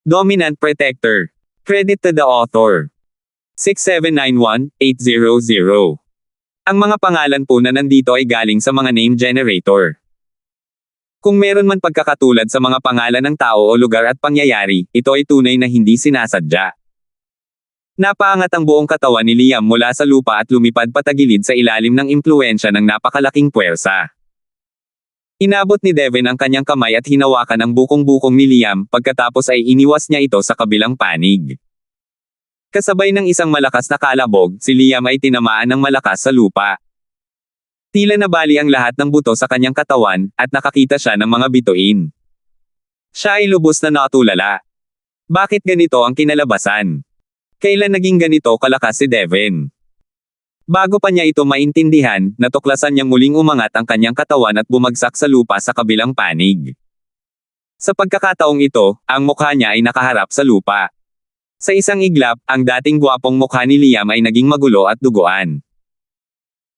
Dominant Protector. Credit to the author. 6791800. Ang mga pangalan po na nandito ay galing sa mga name generator. Kung meron man pagkakatulad sa mga pangalan ng tao o lugar at pangyayari, ito ay tunay na hindi sinasadya. Napaangat ang buong katawan ni Liam mula sa lupa at lumipad patagilid sa ilalim ng impluwensya ng napakalaking puwersa. Inabot ni Devin ang kanyang kamay at hinawakan ang bukong-bukong ni Liam, pagkatapos ay iniwas niya ito sa kabilang panig. Kasabay ng isang malakas na kalabog, si Liam ay tinamaan ng malakas sa lupa. Tila nabali ang lahat ng buto sa kanyang katawan, at nakakita siya ng mga bituin. Siya ay lubos na natulala. Bakit ganito ang kinalabasan? Kailan naging ganito kalakas si Devin? Bago pa niya ito maintindihan, natuklasan niyang muling umangat ang kanyang katawan at bumagsak sa lupa sa kabilang panig. Sa pagkakataong ito, ang mukha niya ay nakaharap sa lupa. Sa isang iglap, ang dating gwapong mukha ni Liam ay naging magulo at duguan.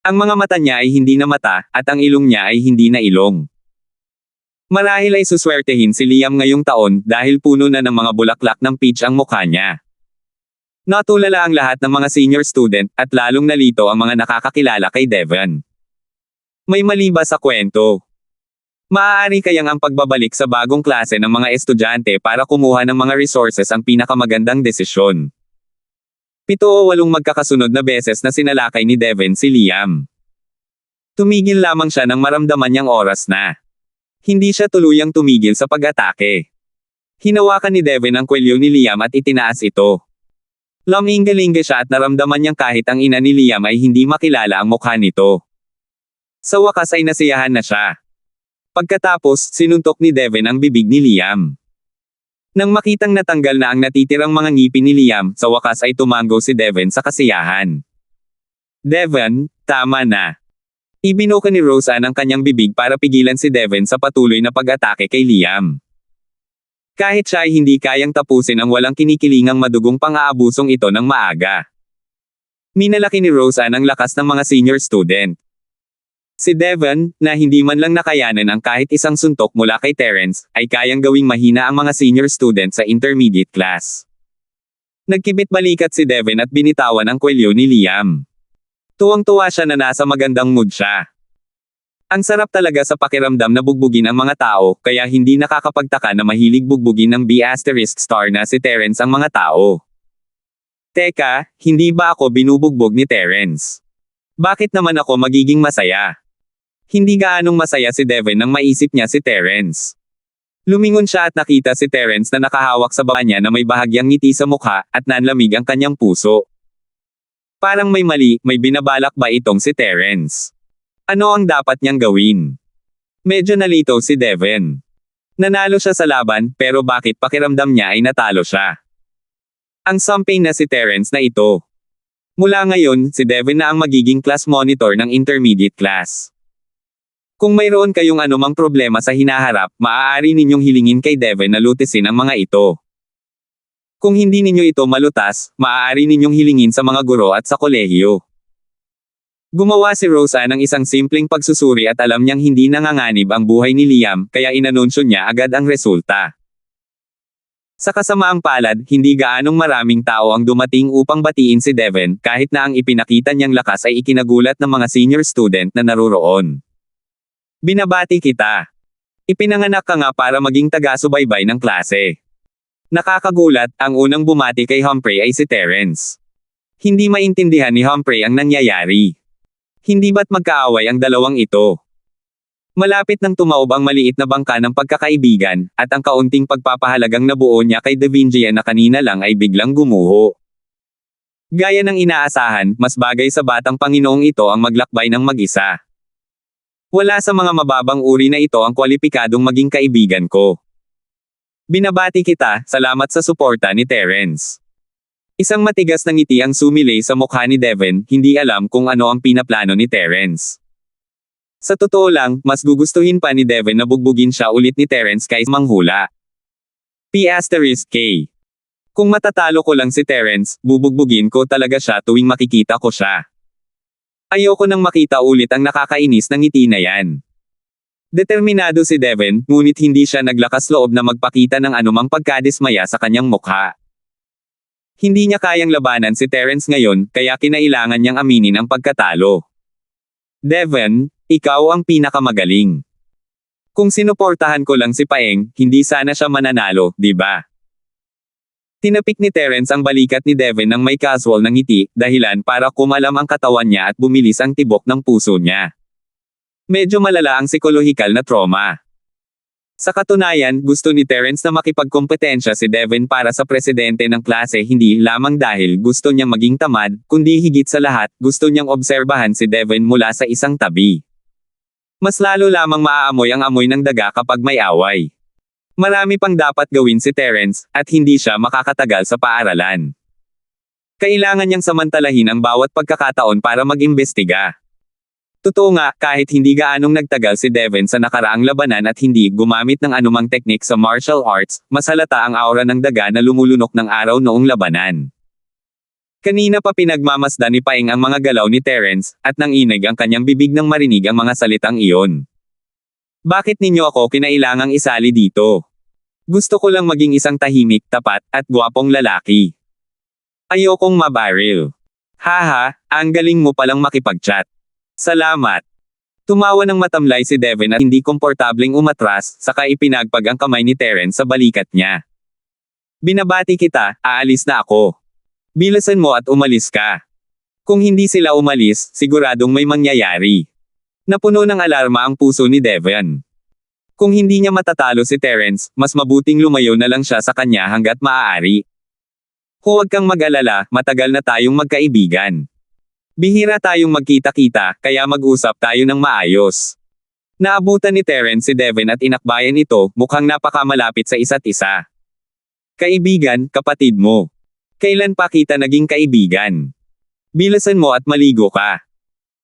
Ang mga mata niya ay hindi na mata, at ang ilong niya ay hindi na ilong. Marahil ay suswertehin si Liam ngayong taon dahil puno na ng mga bulaklak ng peach ang mukha niya. Natulala ang lahat ng mga senior student, at lalong nalito ang mga nakakakilala kay Devin. May mali ba sa kwento? Maaari kayang ang pagbabalik sa bagong klase ng mga estudyante para kumuha ng mga resources ang pinakamagandang desisyon. 7 o 8 magkakasunod na beses na sinalakay ni Devin si Liam. Tumigil lamang siya nang maramdaman niyang oras na. Hindi siya tuluyang tumigil sa pag-atake. Hinawakan ni Devin ang kwelyo ni Liam at itinaas ito. Laminggalinga siya at naramdaman niyang kahit ang ina ni Liam ay hindi makilala ang mukha nito. Sa wakas ay nasiyahan na siya. Pagkatapos, sinuntok ni Devin ang bibig ni Liam. Nang makitang natanggal na ang natitirang mga ngipin ni Liam, sa wakas ay tumango si Devin sa kasiyahan. Devin, tama na. Ibinuka ni Roseanne ang kanyang bibig para pigilan si Devin sa patuloy na pag-atake kay Liam. Kahit siya ay hindi kayang tapusin ang walang kinikilingang madugong pang-aabusong ito ng maaga. Minalaki ni Roseanne ang lakas ng mga senior student. Si Devin, na hindi man lang nakayanan ang kahit isang suntok mula kay Terence, ay kayang gawing mahina ang mga senior student sa intermediate class. Nagkibit balikat si Devin at binitawan ang kwelyo ni Liam. Tuwang-tuwa siya na nasa magandang mood siya. Ang sarap talaga sa pakiramdam na bugbugin ang mga tao, kaya hindi nakakapagtaka na mahilig bugbugin ng B** star na si Terence ang mga tao. Teka, hindi ba ako binubugbog ni Terence? Bakit naman ako magiging masaya? Hindi gaanong masaya si Devin nang maisip niya si Terence. Lumingon siya at nakita si Terence na nakahawak sa baba niya na may bahagyang ngiti sa mukha, at nanlamig ang kanyang puso. Parang may mali, may binabalak ba itong si Terence? Ano ang dapat niyang gawin? Medyo nalito si Devin. Nanalo siya sa laban, pero bakit pakiramdam niya ay natalo siya? Ang something na si Terence na ito. Mula ngayon, si Devin na ang magiging class monitor ng intermediate class. Kung mayroon kayong anumang problema sa hinaharap, maaari ninyong hilingin kay Devin na lutisin ang mga ito. Kung hindi ninyo ito malutas, maaari ninyong hilingin sa mga guro at sa kolehiyo. Gumawa si Roseanne ng isang simpleng pagsusuri at alam niyang hindi nanganganib ang buhay ni Liam, kaya inanunsyo niya agad ang resulta. Sa kasamaang palad, hindi gaanong maraming tao ang dumating upang batiin si Devin, kahit na ang ipinakita niyang lakas ay ikinagulat ng mga senior student na naruroon. Binabati kita. Ipinanganak ka nga para maging taga-subaybay ng klase. Nakakagulat, ang unang bumati kay Humphrey ay si Terence. Hindi maintindihan ni Humphrey ang nangyayari. Hindi ba't magkaaway ang dalawang ito? Malapit nang tumaob ang maliit na bangka ng pagkakaibigan, at ang kaunting pagpapahalagang nabuo niya kay Davingia na kanina lang ay biglang gumuho. Gaya ng inaasahan, mas bagay sa batang Panginoong ito ang maglakbay ng mag-isa. Wala sa mga mababang uri na ito ang kwalipikadong maging kaibigan ko. Binabati kita, salamat sa suporta ni Terence. Isang matigas na ngiti ang sumilay sa mukha ni Devin, hindi alam kung ano ang pinaplano ni Terence. Sa totoo lang, mas gugustuhin pa ni Devin na bugbugin siya ulit ni Terence kaysa manghula. P***K. Kung matatalo ko lang si Terence, bubugbugin ko talaga siya tuwing makikita ko siya. Ayoko nang makita ulit ang nakakainis na ngiti na yan. Determinado si Devin, ngunit hindi siya naglakas loob na magpakita ng anumang pagkadismaya sa kanyang mukha. Hindi niya kayang labanan si Terence ngayon, kaya kinailangan niyang aminin ang pagkatalo. Devin, ikaw ang pinakamagaling. Kung sinuportahan ko lang si Paeng, hindi sana siya mananalo, di ba? Tinapik ni Terence ang balikat ni Devin ng may casual na ngiti, dahilan para kumalam ang katawan niya at bumilis ang tibok ng puso niya. Medyo malala ang psikolohikal na trauma. Sa katunayan, gusto ni Terence na makipagkompetensya si Devin para sa presidente ng klase hindi lamang dahil gusto niyang maging tamad, kundi higit sa lahat, gusto niyang obserbahan si Devin mula sa isang tabi. Mas lalo lamang maaamoy ang amoy ng daga kapag may away. Marami pang dapat gawin si Terence, at hindi siya makakatagal sa paaralan. Kailangan niyang samantalahin ang bawat pagkakataon para mag-imbestiga. Totoo nga, kahit hindi gaanong nagtagal si Devin sa nakaraang labanan at hindi gumamit ng anumang teknik sa martial arts, mas halata ang aura ng daga na lumulunok ng araw noong labanan. Kanina pa pinagmamasdan ni Paeng ang mga galaw ni Terence, at nanginig ang kanyang bibig nang marinig ang mga salitang iyon. Bakit ninyo ako kinailangang isali dito? Gusto ko lang maging isang tahimik, tapat, at gwapong lalaki. Ayokong mabaril. Haha, ang galing mo palang makipag-chat. Salamat. Tumawa ng matamlay si Devin at hindi komportableng umatras, saka ipinagpag ang kamay ni Terence sa balikat niya. Binabati kita, aalis na ako. Bilisan mo at umalis ka. Kung hindi sila umalis, siguradong may mangyayari. Napuno ng alarma ang puso ni Devin. Kung hindi niya matatalo si Terence, mas mabuting lumayo na lang siya sa kanya hanggat maaari. Huwag kang mag-alala, matagal na tayong magkaibigan. Bihira tayong magkita-kita, kaya mag-usap tayo ng maayos. Naabutan ni Terence si Devin at inakbayan ito, mukhang napakamalapit sa isa't isa. Kaibigan, kapatid mo. Kailan pa kita naging kaibigan? Bilisan mo at maligo ka.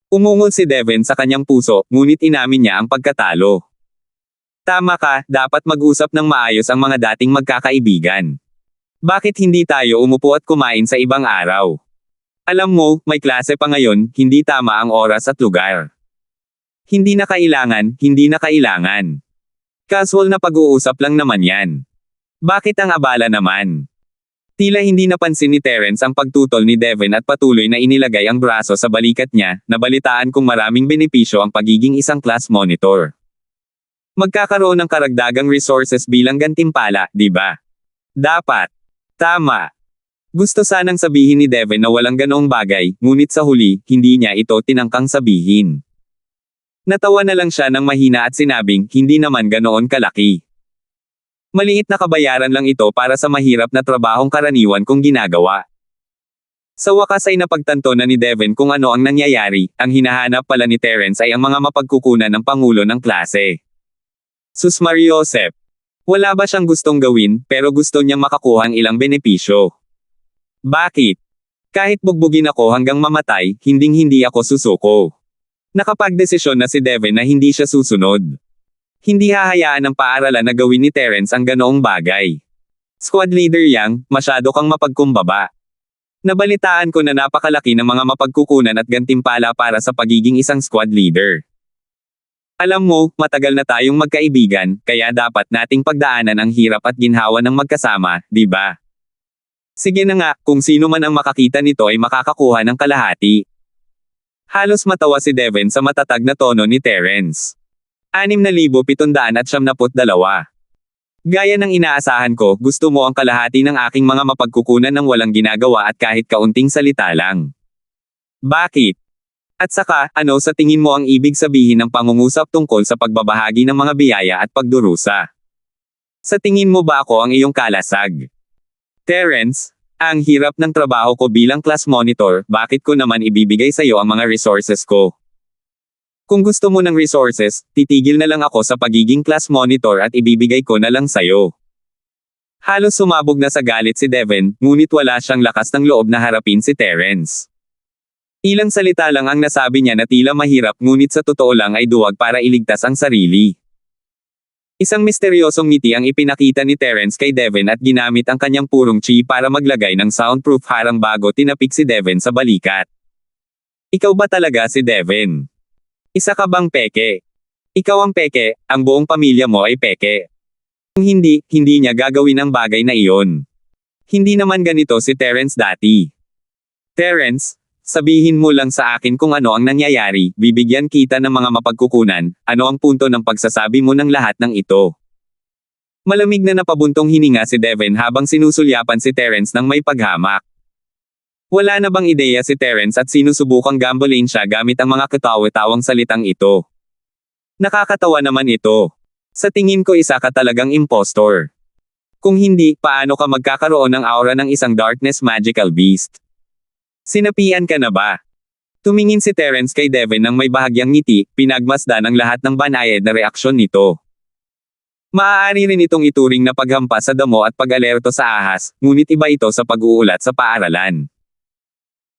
Umungol si Devin sa kanyang puso, ngunit inamin niya ang pagkatalo. Tama ka, dapat mag-usap ng maayos ang mga dating magkakaibigan. Bakit hindi tayo umupo at kumain sa ibang araw? Alam mo, may klase pa ngayon, hindi tama ang oras at lugar. Hindi na kailangan, hindi na kailangan. Casual na pag-uusap lang naman yan. Bakit ang abala naman? Tila hindi napansin ni Terence ang pagtutol ni Devin at patuloy na inilagay ang braso sa balikat niya, nabalitaan kung maraming benepisyo ang pagiging isang class monitor. Magkakaroon ng karagdagang resources bilang gantimpala, di ba? Dapat. Tama. Gusto sanang sabihin ni Devin na walang ganoong bagay, ngunit sa huli, hindi niya ito tinangkang sabihin. Natawa na lang siya ng mahina at sinabing, hindi naman ganoon kalaki. Maliit na kabayaran lang ito para sa mahirap na trabahong karaniwan kong ginagawa. Sa wakas ay napagtanto na ni Devin kung ano ang nangyayari, ang hinahanap pala ni Terence ay ang mga mapagkukunan ng pangulo ng klase. Sus Mariosep. Wala ba siyang gustong gawin, pero gusto niyang makakuha ang ilang benepisyo. Bakit? Kahit bugbugin ako hanggang mamatay, hinding-hindi ako susuko. Nakapagdesisyon na si Devin na hindi siya susunod. Hindi hahayaan ng paaralan na gawin ni Terence ang ganoong bagay. Squad leader Yang, masyado kang mapagkumbaba. Nabalitaan ko na napakalaki ng mga mapagkukunan at gantimpala para sa pagiging isang squad leader. Alam mo, matagal na tayong magkaibigan, kaya dapat nating pagdaanan ang hirap at ginhawa ng magkasama, di ba? Sige na nga, kung sino man ang makakita nito ay makakakuha ng kalahati. Halos matawa si Devin sa matatag na tono ni Terence. 6,772. Gaya ng inaasahan ko, gusto mo ang kalahati ng aking mga mapagkukunan ng walang ginagawa at kahit kaunting salita lang. Bakit? At saka, ano sa tingin mo ang ibig sabihin ng pangungusap tungkol sa pagbabahagi ng mga biyaya at pagdurusa? Sa tingin mo ba ako ang iyong kalasag? Terence, ang hirap ng trabaho ko bilang class monitor, bakit ko naman ibibigay sa iyo ang mga resources ko? Kung gusto mo ng resources, titigil na lang ako sa pagiging class monitor at ibibigay ko na lang sa'yo. Halos sumabog na sa galit si Devin, ngunit wala siyang lakas ng loob na harapin si Terence. Ilang salita lang ang nasabi niya na tila mahirap ngunit sa totoo lang ay duwag para iligtas ang sarili. Isang misteryosong ngiti ang ipinakita ni Terence kay Devin at ginamit ang kanyang purong chi para maglagay ng soundproof harang bago tinapik si Devin sa balikat. Ikaw ba talaga si Devin? Isa ka bang peke? Ikaw ang peke, ang buong pamilya mo ay peke. Kung hindi, hindi niya gagawin ang bagay na iyon. Hindi naman ganito si Terence dati. Terence, sabihin mo lang sa akin kung ano ang nangyayari, bibigyan kita ng mga mapagkukunan, ano ang punto ng pagsasabi mo ng lahat ng ito. Malamig na napabuntong hininga si Devin habang sinusulyapan si Terence ng may paghamak. Wala na bang ideya si Terence at sinusubukang gambling siya gamit ang mga katawa-tawang salitang ito. Nakakatawa naman ito. Sa tingin ko isa ka talagang impostor. Kung hindi, paano ka magkakaroon ng aura ng isang darkness magical beast? Sinapian ka na ba? Tumingin si Terence kay Devin ng may bahagyang ngiti, pinagmasdan ang lahat ng banayad na reaksyon nito. Maaari rin itong ituring na paghampas sa damo at pag-alerto sa ahas, ngunit iba ito sa pag-uulat sa paaralan.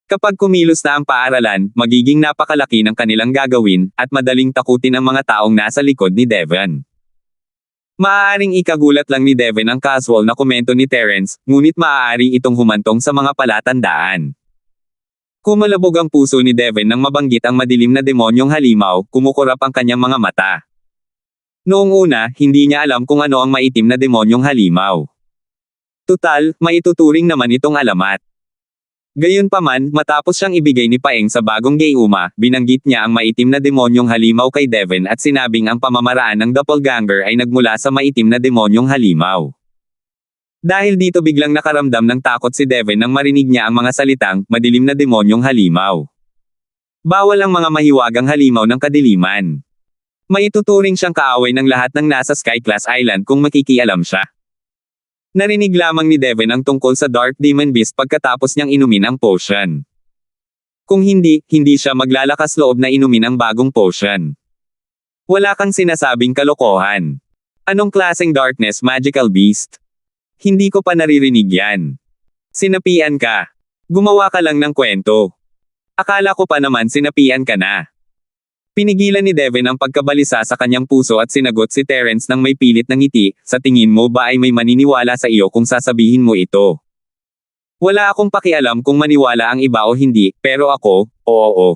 Kapag kumilos na ang paaralan, magiging napakalaki ng kanilang gagawin, at madaling takutin ang mga taong nasa likod ni Devin. Maaaring ikagulat lang ni Devin ang casual na komento ni Terence, ngunit maaari itong humantong sa mga palatandaan. Kumalabog ang puso ni Devin nang mabanggit ang madilim na demonyong halimaw, kumukurap ang kanyang mga mata. Noong una, hindi niya alam kung ano ang maitim na demonyong halimaw. Tutal, maituturing naman itong alamat. Gayunpaman, matapos siyang ibigay ni Paeng sa bagong gayuma, binanggit niya ang maitim na demonyong halimaw kay Devin at sinabing ang pamamaraan ng doppelganger ay nagmula sa maitim na demonyong halimaw. Dahil dito biglang nakaramdam ng takot si Devin nang marinig niya ang mga salitang, madilim na demonyong halimaw. Bawal ang mga mahiwagang halimaw ng kadiliman. Maituturing siyang kaaway ng lahat ng nasa Sky Class Island kung makikialam siya. Narinig lamang ni Devin ang tungkol sa Dark Demon Beast pagkatapos niyang inumin ang potion. Kung hindi, hindi siya maglalakas loob na inumin ang bagong potion. Wala kang sinasabing kalokohan. Anong klaseng darkness magical beast? Hindi ko pa naririnig yan. Sinapian ka. Gumawa ka lang ng kwento. Akala ko pa naman sinapian ka na. Pinigilan ni Devin ang pagkabalisa sa kanyang puso at sinagot si Terence ng may pilit na ngiti, sa tingin mo ba ay may maniniwala sa iyo kung sasabihin mo ito? Wala akong pakialam kung maniwala ang iba o hindi, pero ako, oo.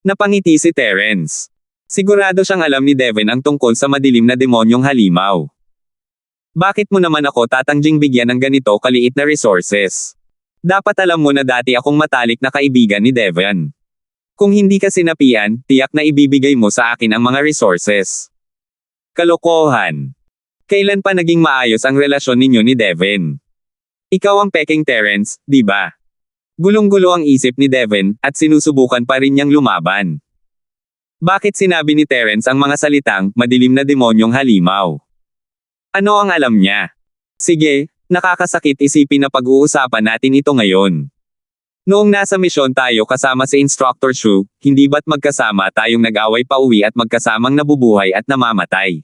Napangiti si Terence. Sigurado siyang alam ni Devin ang tungkol sa madilim na demonyong halimaw. Bakit mo naman ako tatangjing bigyan ng ganito kaliit na resources? Dapat alam mo na dati akong matalik na kaibigan ni Devin. Kung hindi ka sinapian, tiyak na ibibigay mo sa akin ang mga resources. Kalokohan. Kailan pa naging maayos ang relasyon ninyo ni Devin? Ikaw ang peking Terence, di ba? Gulong-gulo ang isip ni Devin, at sinusubukan pa rin niyang lumaban. Bakit sinabi ni Terence ang mga salitang, madilim na demonyong halimaw? Ano ang alam niya? Sige, nakakasakit isipin na pag-uusapan natin ito ngayon. Noong nasa misyon tayo kasama si Instructor Shu, hindi ba't magkasama tayong nag-away pa uwi at magkasamang nabubuhay at namamatay?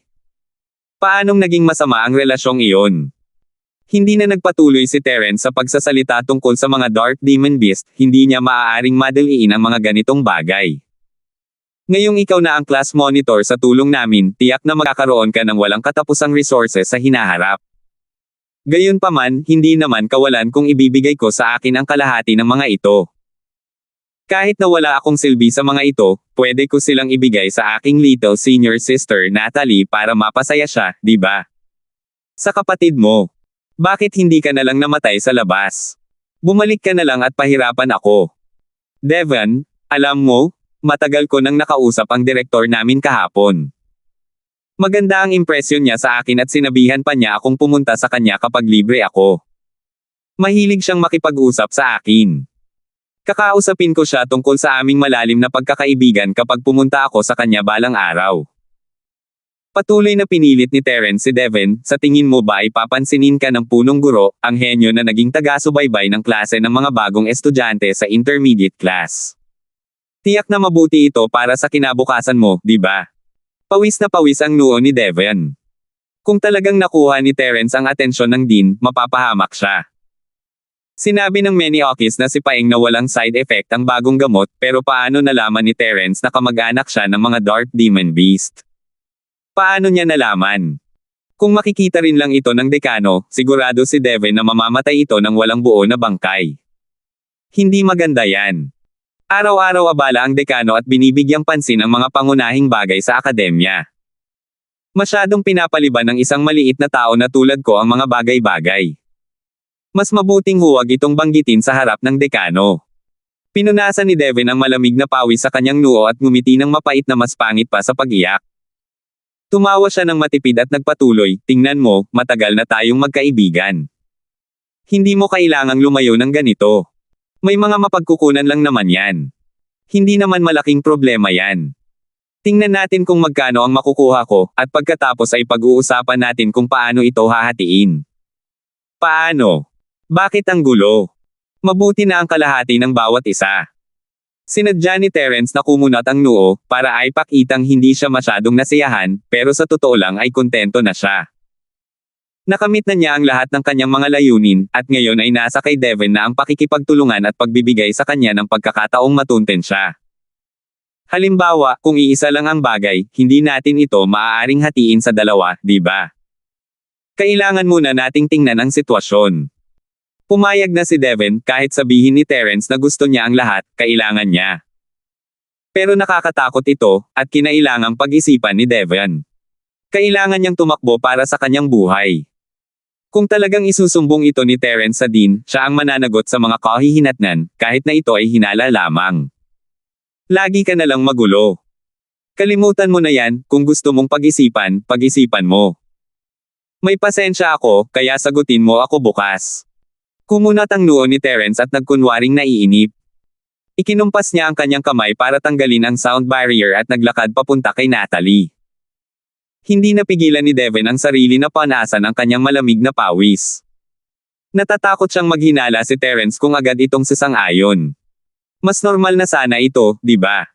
Paanong naging masama ang relasyong iyon? Hindi na nagpatuloy si Terence sa pagsasalita tungkol sa mga Dark Demon Beast, hindi niya maaaring madaliin ang mga ganitong bagay. Ngayong ikaw na ang class monitor sa tulong namin, tiyak na magkakaroon ka ng walang katapusang resources sa hinaharap. Gayunpaman, hindi naman kawalan kung ibibigay ko sa akin ang kalahati ng mga ito. Kahit na wala akong silbi sa mga ito, pwede ko silang ibigay sa aking little senior sister Natalie para mapasaya siya, di ba? Sa kapatid mo. Bakit hindi ka na lang namatay sa labas? Bumalik ka na lang at pahirapan ako. Devin, alam mo, matagal ko nang nakausap ang direktor namin kahapon. Maganda ang impresyon niya sa akin at sinabihan pa niya akong pumunta sa kanya kapag libre ako. Mahilig siyang makipag-usap sa akin. Kakausapin ko siya tungkol sa aming malalim na pagkakaibigan kapag pumunta ako sa kanya balang araw. Patuloy na pinilit ni Terence si Devin, sa tingin mo ba ay papansinin ka ng punong guro, ang henyo na naging taga-subaybay ng klase ng mga bagong estudyante sa intermediate class? Tiyak na mabuti ito para sa kinabukasan mo, di ba? Pawis na pawis ang noo ni Devin. Kung talagang nakuha ni Terence ang atensyon ng Dean, mapapahamak siya. Sinabi ng Meniochis na si Paeng na walang side effect ang bagong gamot, pero paano nalaman ni Terence na kamag-anak siya ng mga Dark Demon Beast? Paano niya nalaman? Kung makikita rin lang ito ng dekano, sigurado si Devin na mamamatay ito ng walang buo na bangkay. Hindi maganda yan. Araw-araw abala ang dekano at binibigyang pansin ang mga pangunahing bagay sa akademya. Masyadong pinapaliban ng isang maliit na tao na tulad ko ang mga bagay-bagay. Mas mabuting huwag itong banggitin sa harap ng dekano. Pinunasan ni Devin ang malamig na pawis sa kanyang noo at ngumiti ng mapait na mas pangit pa sa pag-iyak. Tumawa siya ng matipid at nagpatuloy, tingnan mo, matagal na tayong magkaibigan. Hindi mo kailangang lumayo ng ganito. May mga mapagkukunan lang naman yan. Hindi naman malaking problema yan. Tingnan natin kung magkano ang makukuha ko, at pagkatapos ay pag-uusapan natin kung paano ito hahatiin. Paano? Bakit ang gulo? Mabuti na ang kalahati ng bawat isa. Sinadya ni Terence na kumunat ang noo, para ay pakitang hindi siya masyadong nasiyahan, pero sa totoo lang ay kontento na siya. Nakamit na niya ang lahat ng kanyang mga layunin, at ngayon ay nasa kay Devin na ang pakikipagtulungan at pagbibigay sa kanya ng pagkakataong matunten siya. Halimbawa, kung iisa lang ang bagay, hindi natin ito maaaring hatiin sa dalawa, di ba? Kailangan muna nating tingnan ang sitwasyon. Pumayag na si Devin, kahit sabihin ni Terence na gusto niya ang lahat, kailangan niya. Pero nakakatakot ito, at kinailangang pag-isipan ni Devin. Kailangan niyang tumakbo para sa kanyang buhay. Kung talagang isusumbong ito ni Terence sa Dean, siya ang mananagot sa mga kahihinatnan, kahit na ito ay hinala lamang. Lagi ka na lang magulo. Kalimutan mo na yan, kung gusto mong pag-isipan mo. May pasensya ako, kaya sagutin mo ako bukas. Kumunat ang noo ni Terence at nagkunwaring naiinip. Ikinumpas niya ang kanyang kamay para tanggalin ang sound barrier at naglakad papunta kay Natalie. Hindi napigilan ni Devin ang sarili na panasan ang kanyang malamig na pawis. Natatakot siyang maghinala si Terence kung agad itong sasang-ayon. Mas normal na sana ito, di ba?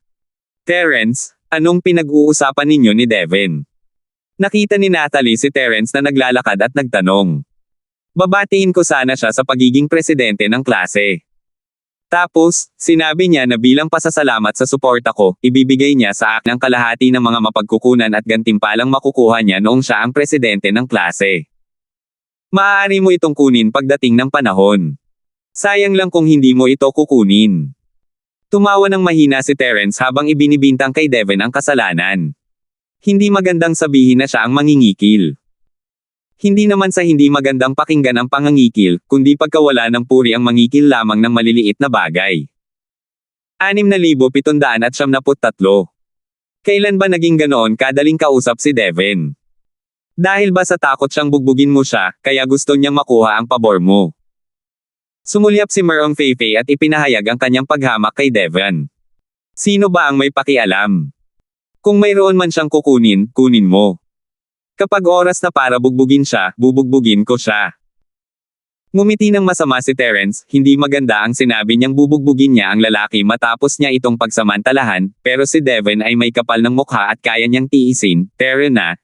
Terence, anong pinag-uusapan ninyo ni Devin? Nakita ni Natalie si Terence na naglalakad at nagtanong. Babatiin ko sana siya sa pagiging presidente ng klase. Tapos, sinabi niya na bilang pasasalamat sa suporta ko, ibibigay niya sa akin ang kalahati ng mga mapagkukunan at gantimpalang makukuha niya noong siya ang presidente ng klase. Maaari mo itong kunin pagdating ng panahon. Sayang lang kung hindi mo ito kukunin. Tumawa ng mahina si Terence habang ibinibintang kay Devin ang kasalanan. Hindi magandang sabihin na siya ang mangingikil. Hindi naman sa hindi magandang pakinggan ang pangangikil, kundi pagkawala ng puri ang mangikil lamang ng maliliit na bagay. 6,773. Kailan ba naging ganoon kadaling kausap si Devin? Dahil ba sa takot siyang bugbugin mo siya, kaya gusto niyang makuha ang pabor mo? Sumulyap si Merong Feifei at ipinahayag ang kanyang paghamak kay Devin. Sino ba ang may pakialam? Kung mayroon man siyang kukunin, kunin mo. Kapag oras na para bugbugin siya, bubugbugin ko siya. Ngumiti ng masama si Terence, hindi maganda ang sinabi niyang bubugbugin niya ang lalaki matapos niya itong pagsamantalahan, pero si Devin ay may kapal ng mukha at kaya niyang tiisin, tero na.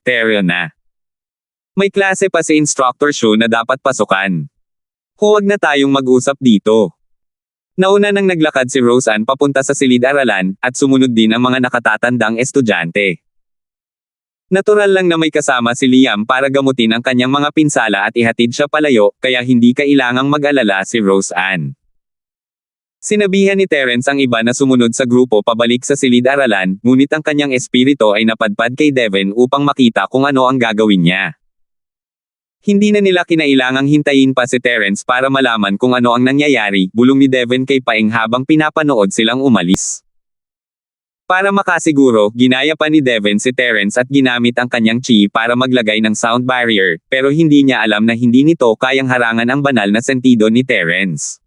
May klase pa si Instructor Shu na dapat pasukan. Huwag na tayong mag-usap dito. Nauna nang naglakad si Roseanne papunta sa silid-aralan, at sumunod din ang mga nakatatandang estudyante. Natural lang na may kasama si Liam para gamutin ang kanyang mga pinsala at ihatid siya palayo, kaya hindi kailangang mag-alala si Roseanne. Sinabihan ni Terence ang iba na sumunod sa grupo pabalik sa silid-aralan, ngunit ang kanyang espiritu ay napadpad kay Devin upang makita kung ano ang gagawin niya. Hindi na nila kinailangang hintayin pa si Terence para malaman kung ano ang nangyayari, bulong ni Devin kay Paeng habang pinapanood silang umalis. Para makasiguro, ginaya pa ni Devin si Terence at ginamit ang kanyang chi para maglagay ng sound barrier, pero hindi niya alam na hindi nito kayang harangan ang banal na sentido ni Terence.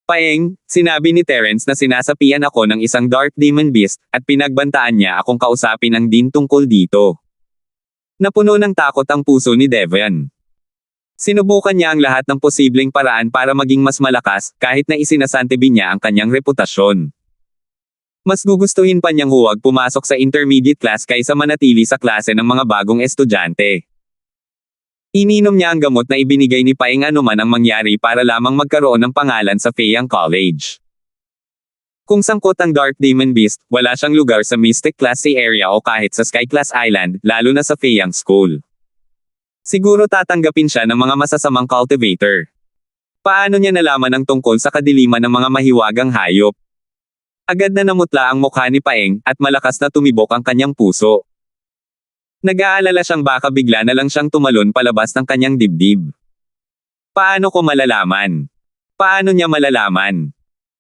Paeng, sinabi ni Terence na sinasapian ako ng isang dark demon beast, at pinagbantaan niya akong kausapin ang Dean tungkol dito. Napuno ng takot ang puso ni Devin. Sinubukan niya ang lahat ng posibleng paraan para maging mas malakas, kahit na isinasantabi niya ang kanyang reputasyon. Mas gugustuhin pa niyang huwag pumasok sa intermediate class kaysa manatili sa klase ng mga bagong estudyante. Ininom niya ang gamot na ibinigay ni Paeng anuman ang mangyari para lamang magkaroon ng pangalan sa Feiyang College. Kung sangkot ang Dark Demon Beast, wala siyang lugar sa Mystic Class C area o kahit sa Sky Class Island, lalo na sa Feiyang School. Siguro tatanggapin siya ng mga masasamang cultivator. Paano niya nalaman ang tungkol sa kadiliman ng mga mahiwagang hayop? Agad na namutla ang mukha ni Paeng, at malakas na tumibok ang kanyang puso. Nag-aalala siyang baka bigla na lang siyang tumalon palabas ng kanyang dibdib. Paano ko malalaman? Paano niya malalaman?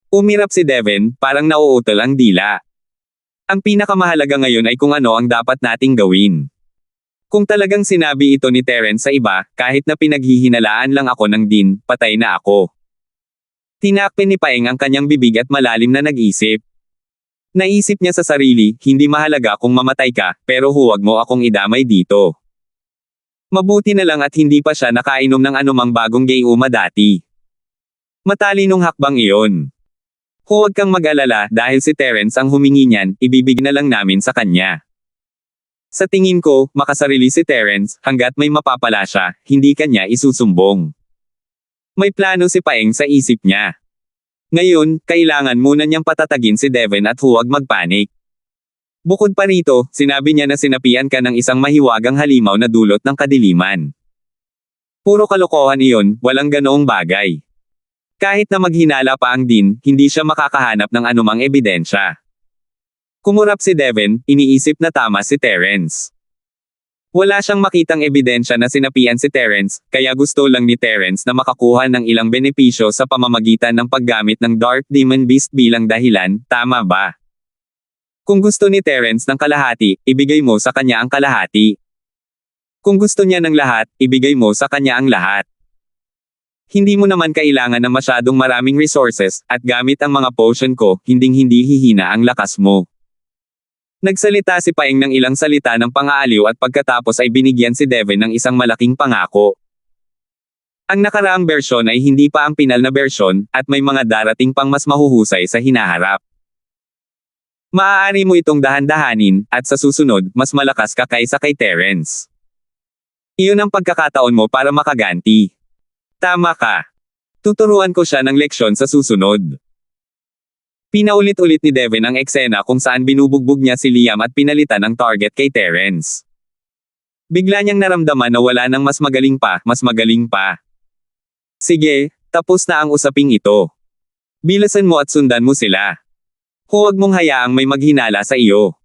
Umirap si Devin, parang nauutol ang dila. Ang pinakamahalaga ngayon ay kung ano ang dapat nating gawin. Kung talagang sinabi ito ni Terence sa iba, kahit na pinaghihinalaan lang ako ng Dean, patay na ako. Tinakpin ni Paeng ang kanyang bibig at malalim na nag-isip. Naisip niya sa sarili, hindi mahalaga kung mamatay ka, pero huwag mo akong idamay dito. Mabuti na lang at hindi pa siya nakainom ng anumang bagong gayuma dati. Matalinong hakbang iyon. Huwag kang mag-alala dahil si Terence ang humingi niyan, ibibig na lang namin sa kanya. Sa tingin ko, makasarili si Terence, hanggat may mapapala siya, hindi kanya isusumbong. May plano si Paeng sa isip niya. Ngayon, kailangan muna niyang patatagin si Devin at huwag magpanik. Bukod pa rito, sinabi niya na sinapian ka ng isang mahiwagang halimaw na dulot ng kadiliman. Puro kalokohan iyon, walang ganoong bagay. Kahit na maghinala pa ang Dean, hindi siya makakahanap ng anumang ebidensya. Kumurap si Devin, iniisip na tama si Terence. Wala siyang makitang ebidensya na sinapian si Terence, kaya gusto lang ni Terence na makakuha ng ilang benepisyo sa pamamagitan ng paggamit ng Dark Demon Beast bilang dahilan, tama ba? Kung gusto ni Terence ng kalahati, ibigay mo sa kanya ang kalahati. Kung gusto niya ng lahat, ibigay mo sa kanya ang lahat. Hindi mo naman kailangan ng masyadong maraming resources, at gamit ang mga potion ko, hinding-hindi hihina ang lakas mo. Nagsalita si Paeng ng ilang salita ng pang-aaliw at pagkatapos ay binigyan si Devin ng isang malaking pangako. Ang nakaraang bersyon ay hindi pa ang pinal na bersyon, at may mga darating pang mas mahuhusay sa hinaharap. Maaari mo itong dahan-dahanin, at sa susunod, mas malakas ka kaysa kay Terence. Iyon ang pagkakataon mo para makaganti. Tama ka. Tuturuan ko siya ng leksyon sa susunod. Pinaulit-ulit ni Devin ang eksena kung saan binubugbog niya si Liam at pinalitan ang target kay Terence. Bigla niyang naramdaman na wala nang mas magaling pa, mas magaling pa. Sige, tapos na ang usaping ito. Bilasan mo at sundan mo sila. Huwag mong hayaang may maghinala sa iyo.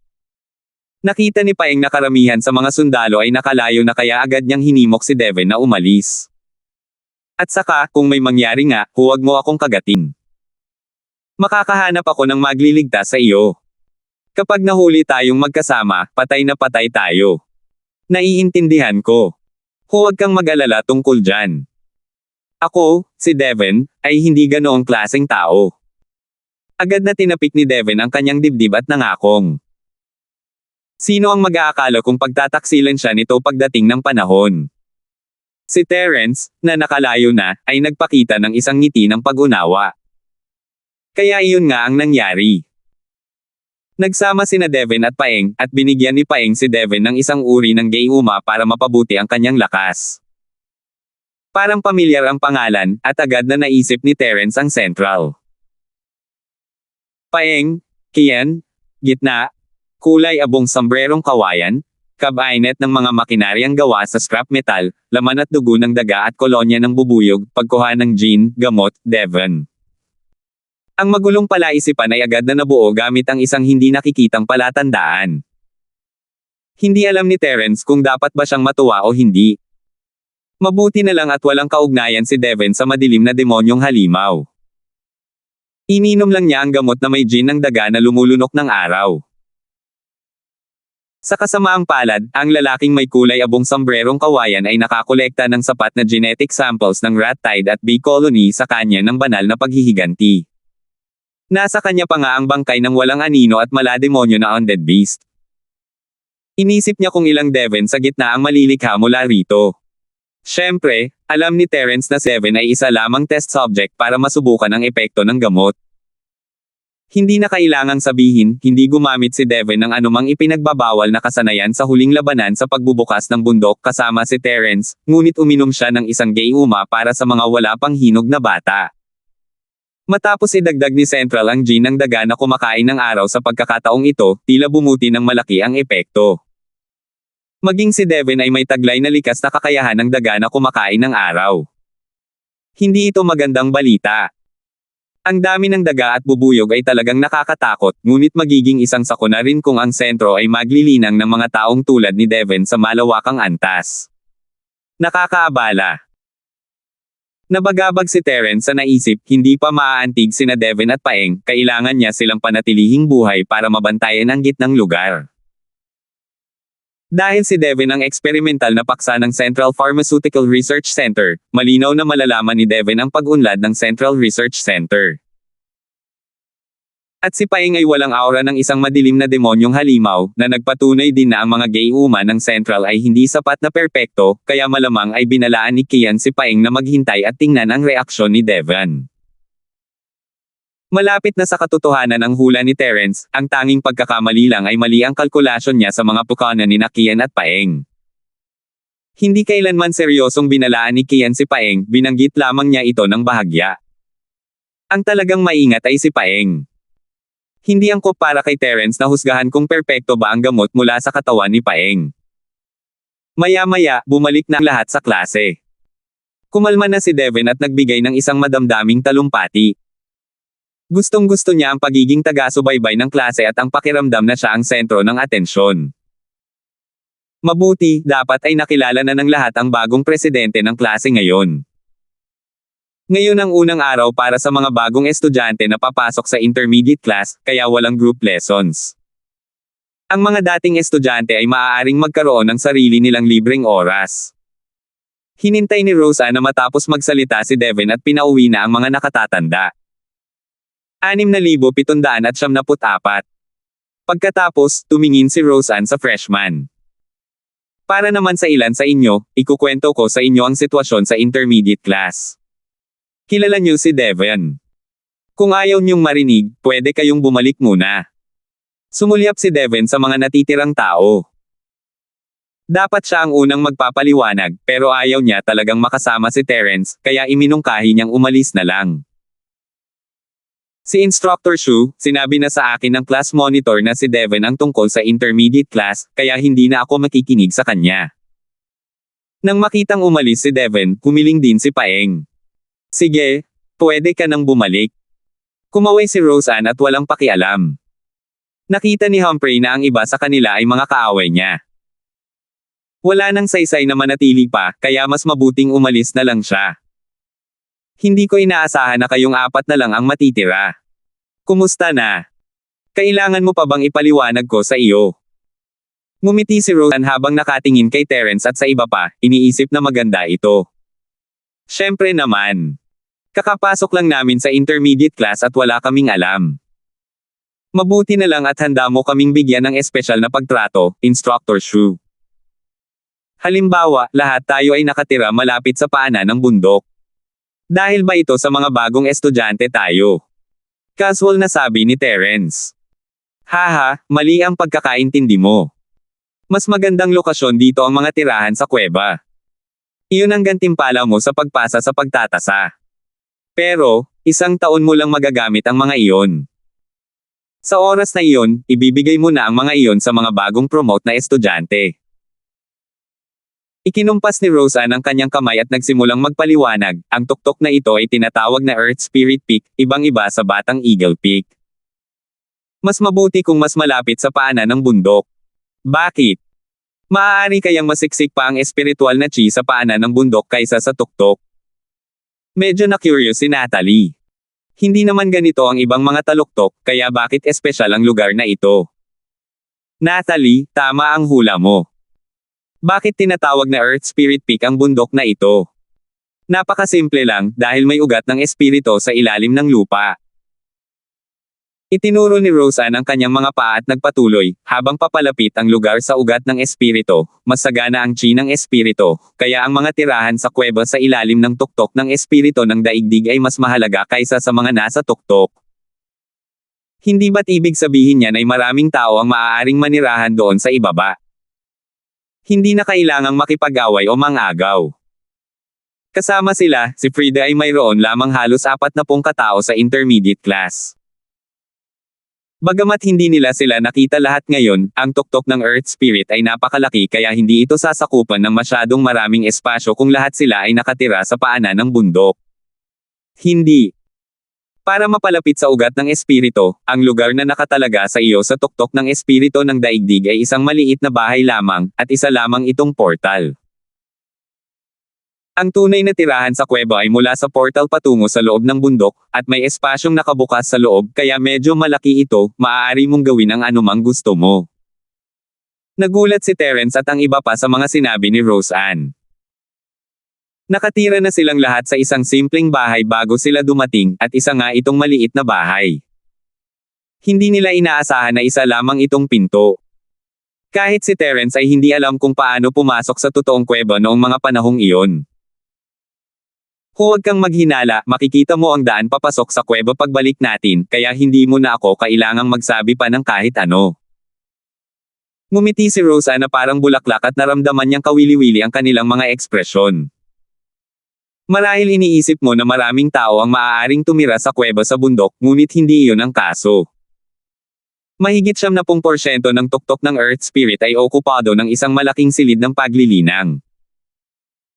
Nakita ni Paeng na karamihan sa mga sundalo ay nakalayo na kaya agad niyang hinimok si Devin na umalis. At saka, kung may mangyari nga, huwag mo akong kagatin. Makakahanap ako ng magliligtas sa iyo. Kapag nahuli tayong magkasama, patay na patay tayo. Naiintindihan ko. Huwag kang mag-alala tungkol dyan. Ako, si Devin, ay hindi ganoong klaseng tao. Agad na tinapik ni Devin ang kanyang dibdib at nangakong. Sino ang mag-aakala kung pagtataksilan siya nito pagdating ng panahon? Si Terence, na nakalayo na, ay nagpakita ng isang ngiti ng pag-unawa. Kaya iyon nga ang nangyari. Nagsama sina Devin at Paeng, at binigyan ni Paeng si Devin ng isang uri ng gayuma para mapabuti ang kanyang lakas. Parang pamilyar ang pangalan, at agad na naisip ni Terence ang Central. Paeng, Kian, gitna, kulay abong sombrerong kawayan, kabainet ng mga makinaryang gawa sa scrap metal, laman at dugo ng daga at kolonya ng bubuyog, pagkuha ng gin, gamot, Devon. Ang magulong palaisipan ay agad na nabuo gamit ang isang hindi nakikitang palatandaan. Hindi alam ni Terence kung dapat ba siyang matuwa o hindi. Mabuti na lang at walang kaugnayan si Devin sa madilim na demonyong halimaw. Ininom lang niya ang gamot na may gin ng daga na lumulunok ng araw. Sa kasamaang palad, ang lalaking may kulay abong sombrerong kawayan ay nakakolekta ng sapat na genetic samples ng rat tide at bee colony sa kanya ng banal na paghihiganti. Nasa kanya pa nga ang bangkay ng walang anino at malademonyo na undead beast. Inisip niya kung ilang Devin sa gitna ang malilikha mula rito. Siyempre, alam ni Terence na Devin ay isa lamang test subject para masubukan ang epekto ng gamot. Hindi na kailangang sabihin, hindi gumamit si Devin ng anumang ipinagbabawal na kasanayan sa huling labanan sa pagbubukas ng bundok kasama si Terence, ngunit uminom siya ng isang gayuma para sa mga wala pang hinog na bata. Matapos idagdag ni Central ang gin ng daga na kumakain ng araw sa pagkakataong ito, tila bumuti ng malaki ang epekto. Maging si Devin ay may taglay na likas na kakayahan ng daga na kumakain ng araw. Hindi ito magandang balita. Ang dami ng daga at bubuyog ay talagang nakakatakot, ngunit magiging isang sakuna rin kung ang sentro ay maglilinang ng mga taong tulad ni Devon sa malawakang antas. Nakakaabala. Nabagabag si Terence sa naisip, hindi pa maaantig sina Devon at Paeng, kailangan niya silang panatilihing buhay para mabantayan ang gitnang lugar. Dahil si Devon ang eksperimental na paksa ng Central Pharmaceutical Research Center, malinaw na malalaman ni Devon ang pag-unlad ng Central Research Center. At si Paeng ay walang aura ng isang madilim na demonyong halimaw, na nagpatunay din na ang mga gayuma ng Central ay hindi sapat na perpekto, kaya malamang ay binalaan ni Kian si Paeng na maghintay at tingnan ang reaksyon ni Devon. Malapit na sa katotohanan ang hula ni Terence, ang tanging pagkakamali lang ay mali ang kalkulasyon niya sa mga pukana ni Kian at Paeng. Hindi kailanman seryosong binalaan ni Kian si Paeng, binanggit lamang niya ito ng bahagya. Ang talagang maingat ay si Paeng. Hindi angkop para kay Terence na husgahan kung perpekto ba ang gamot mula sa katawan ni Paeng. Maya-maya, bumalik na ang lahat sa klase. Kumalma na si Devon at nagbigay ng isang madamdaming talumpati. Gustong-gusto niya ang pagiging taga-subaybay ng klase at ang pakiramdam na siya ang sentro ng atensyon. Mabuti, dapat ay nakilala na ng lahat ang bagong presidente ng klase ngayon. Ngayon ang unang araw para sa mga bagong estudyante na papasok sa intermediate class, kaya walang group lessons. Ang mga dating estudyante ay maaaring magkaroon ng sarili nilang libreng oras. Hinintay ni Rosa na matapos magsalita si Devon at pinauwi na ang mga nakatatanda. 6,774. Pagkatapos, tumingin si Roseanne sa freshman. Para naman sa ilan sa inyo, ikukwento ko sa inyo ang sitwasyon sa intermediate class. Kilala niyo si Devon. Kung ayaw niyong marinig, pwede kayong bumalik muna. Sumulyap si Devon sa mga natitirang tao. Dapat siya ang unang magpapaliwanag, pero ayaw niya talagang makasama si Terence, kaya iminungkahi niyang umalis na lang. Si Instructor Shu, sinabi na sa akin ng class monitor na si Devon ang tungkol sa intermediate class, kaya hindi na ako makikinig sa kanya. Nang makitang umalis si Devon, kumiling din si Paeng. Sige, pwede ka nang bumalik. Kumaway si Roseanne at walang pakialam. Nakita ni Humphrey na ang iba sa kanila ay mga kaaway niya. Wala nang saysay na manatili pa, kaya mas mabuting umalis na lang siya. Hindi ko inaasahan na kayong apat na lang ang matitira. Kumusta na? Kailangan mo pa bang ipaliwanag ko sa iyo? Ngumiti si Roseanne habang nakatingin kay Terence at sa iba pa, iniisip na maganda ito. Syempre naman. Kakapasok lang namin sa intermediate class at wala kaming alam. Mabuti na lang at handa mo kaming bigyan ng espesyal na pagtrato, Instructor Shu. Halimbawa, lahat tayo ay nakatira malapit sa paanan ng bundok. Dahil ba ito sa mga bagong estudyante tayo? Casual na sabi ni Terence. Haha, mali ang pagkakaintindi mo. Mas magandang lokasyon dito ang mga tirahan sa kuweba. Iyon ang gantimpala mo sa pagpasa sa pagtatasa. Pero, 1 taon mo lang magagamit ang mga iyon. Sa oras na iyon, ibibigay mo na ang mga iyon sa mga bagong promote na estudyante. Ikinumpas ni Roseanne ang kanyang kamay at nagsimulang magpaliwanag, ang tuktok na ito ay tinatawag na Earth Spirit Peak, ibang-iba sa Batang Eagle Peak. Mas mabuti kung mas malapit sa paanan ng bundok. Bakit? Maaari kayang masiksik pa ang espiritual na chi sa paanan ng bundok kaysa sa tuktok. Medyo na-curious si Natalie. Hindi naman ganito ang ibang mga taluktok, kaya bakit espesyal ang lugar na ito? Natalie, tama ang hula mo. Bakit tinatawag na Earth Spirit Peak ang bundok na ito? Napakasimple lang, dahil may ugat ng espirito sa ilalim ng lupa. Itinuro ni Roseanne ang kanyang mga paa at nagpatuloy, habang papalapit ang lugar sa ugat ng espirito, mas sagana ang chi ng espirito, kaya ang mga tirahan sa kuweba sa ilalim ng tuktok ng espirito ng daigdig ay mas mahalaga kaysa sa mga nasa tuktok. Hindi ba't ibig sabihin niyan ay maraming tao ang maaaring manirahan doon sa ibaba? Hindi na kailangang makipag-away o mangagaw. Kasama sila, si Frida ay mayroon lamang halos 40 katao sa intermediate class. Bagamat hindi nila sila nakita lahat ngayon, ang tuktok ng Earth Spirit ay napakalaki kaya hindi ito sasakupan ng masyadong maraming espasyo kung lahat sila ay nakatira sa paanan ng bundok. Hindi. Para mapalapit sa ugat ng espiritu, ang lugar na nakatalaga sa iyo sa tuktok ng espiritu ng daigdig ay isang maliit na bahay lamang, at isa lamang itong portal. Ang tunay na tirahan sa kuweba ay mula sa portal patungo sa loob ng bundok, at may espasyong nakabukas sa loob kaya medyo malaki ito, maaari mong gawin ang anumang gusto mo. Nagulat si Terence at ang iba pa sa mga sinabi ni Rose Ann. Nakatira na silang lahat sa isang simpleng bahay bago sila dumating, at isa nga itong maliit na bahay. Hindi nila inaasahan na isa lamang itong pinto. Kahit si Terence ay hindi alam kung paano pumasok sa totoong kuweba noong mga panahong iyon. Huwag kang maghinala, makikita mo ang daan papasok sa kuweba pagbalik natin, kaya hindi mo na ako kailangang magsabi pa ng kahit ano. Ngumiti si Rose Ann na parang bulaklak at naramdaman niyang kawili-wili ang kanilang mga ekspresyon. Marahil iniisip mo na maraming tao ang maaaring tumira sa kuweba sa bundok, ngunit hindi iyon ang kaso. Mahigit 70% ng tuktok ng Earth Spirit ay okupado ng isang malaking silid ng paglilinang.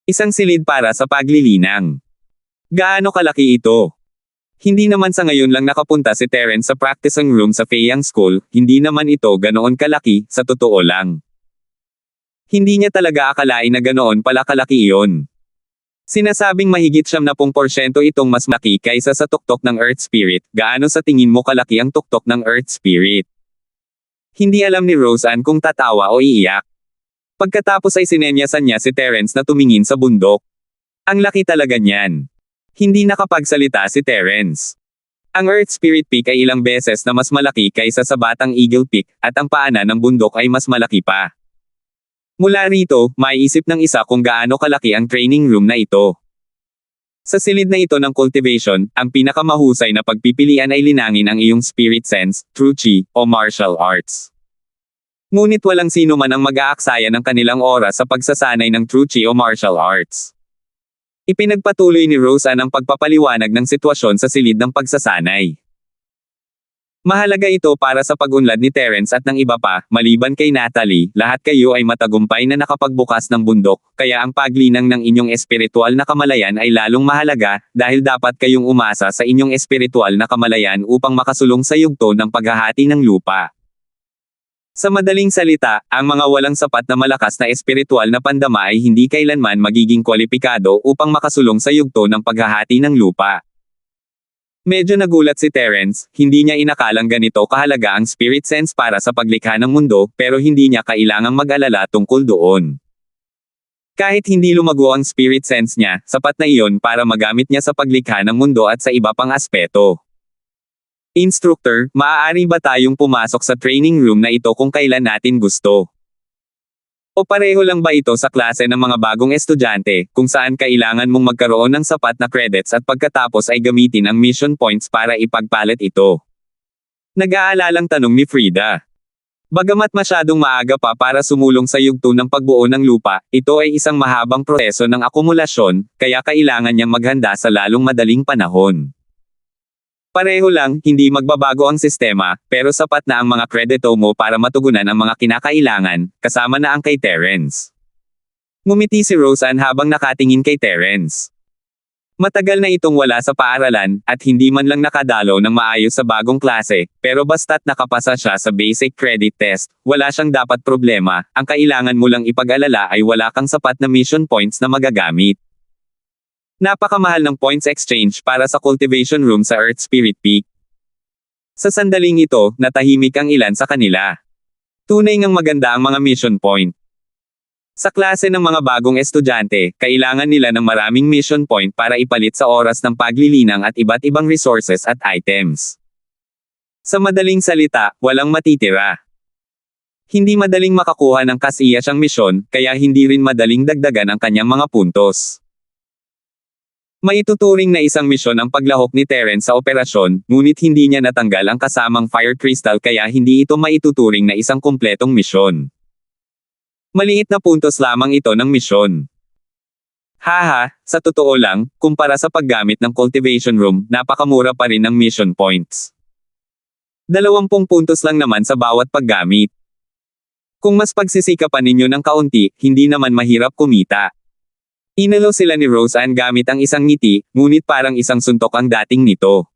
Isang silid para sa paglilinang. Gaano kalaki ito? Hindi naman sa ngayon lang nakapunta si Terence sa practicing room sa Feiyang School, hindi naman ito ganoon kalaki, sa totoo lang. Hindi niya talaga akalain na ganoon pala kalaki iyon. Sinasabing mahigit 70% itong mas malaki kaysa sa tuktok ng Earth Spirit. Gaano sa tingin mo kalaki ang tuktok ng Earth Spirit? Hindi alam ni Rose Ann kung tatawa o iiyak. Pagkatapos ay sinenyasan niya si Terence na tumingin sa bundok. Ang laki talaga niyan. Hindi nakapagsalita si Terence. Ang Earth Spirit Peak ay ilang beses na mas malaki kaysa sa Batang Eagle Peak, at ang paanan ng bundok ay mas malaki pa. Mula rito, maiisip ng isa kung gaano kalaki ang training room na ito. Sa silid na ito ng cultivation, ang pinakamahusay na pagpipilian ay linangin ang iyong spirit sense, true chi, o martial arts. Ngunit walang sino man ang mag-aaksaya ng kanilang oras sa pagsasanay ng true chi o martial arts. Ipinagpatuloy ni Rose Ann ang pagpapaliwanag ng sitwasyon sa silid ng pagsasanay. Mahalaga ito para sa pag-unlad ni Terence at ng iba pa, maliban kay Natalie, lahat kayo ay matagumpay na nakapagbukas ng bundok, kaya ang paglinang ng inyong espiritual na kamalayan ay lalong mahalaga, dahil dapat kayong umasa sa inyong espiritual na kamalayan upang makasulong sa yugto ng paghahati ng lupa. Sa madaling salita, ang mga walang sapat na malakas na espiritual na pandama ay hindi kailanman magiging kwalipikado upang makasulong sa yugto ng paghahati ng lupa. Medyo nagulat si Terence, hindi niya inakalang ganito kahalaga ang spirit sense para sa paglikha ng mundo, pero hindi niya kailangang mag-alala tungkol doon. Kahit hindi lumago ang spirit sense niya, sapat na iyon para magamit niya sa paglikha ng mundo at sa iba pang aspeto. Instructor, maaari ba tayong pumasok sa training room na ito kung kailan natin gusto? O pareho lang ba ito sa klase ng mga bagong estudyante, kung saan kailangan mong magkaroon ng sapat na credits at pagkatapos ay gamitin ang mission points para ipagpalit ito? Nag-aalalang tanong ni Frida. Bagamat masyadong maaga pa para sumulong sa yugto ng pagbuo ng lupa, ito ay isang mahabang proseso ng akumulasyon, kaya kailangan niyang maghanda sa lalong madaling panahon. Pareho lang, hindi magbabago ang sistema, pero sapat na ang mga kredito mo para matugunan ang mga kinakailangan, kasama na ang kay Terence. Ngumiti si Rose Ann habang nakatingin kay Terence. Matagal na itong wala sa paaralan, at hindi man lang nakadalo ng maayos sa bagong klase, pero basta't nakapasa siya sa basic credit test, wala siyang dapat problema, ang kailangan mo lang ipag-alala ay wala kang sapat na mission points na magagamit. Napakamahal ng points exchange para sa cultivation room sa Earth Spirit Peak. Sa sandaling ito, natahimik ang ilan sa kanila. Tunay ngang maganda ang mga mission point. Sa klase ng mga bagong estudyante, kailangan nila ng maraming mission point para ipalit sa oras ng paglilinang at iba't ibang resources at items. Sa madaling salita, walang matitira. Hindi madaling makakuha ng kasiyasyang misyon, kaya hindi rin madaling dagdagan ang kanyang mga puntos. Maituturing na isang misyon ang paglahok ni Terence sa operasyon, ngunit hindi niya natanggal ang kasamang fire crystal kaya hindi ito maituturing na isang kumpletong misyon. Maliit na puntos lamang ito ng misyon. Haha, sa totoo lang, kumpara sa paggamit ng cultivation room, napakamura pa rin ang mission points. 20 puntos lang naman sa bawat paggamit. Kung mas pagsisikapan ninyo ng kaunti, hindi naman mahirap kumita. Inalo sila ni Rose Ann gamit ang isang ngiti, ngunit parang isang suntok ang dating nito.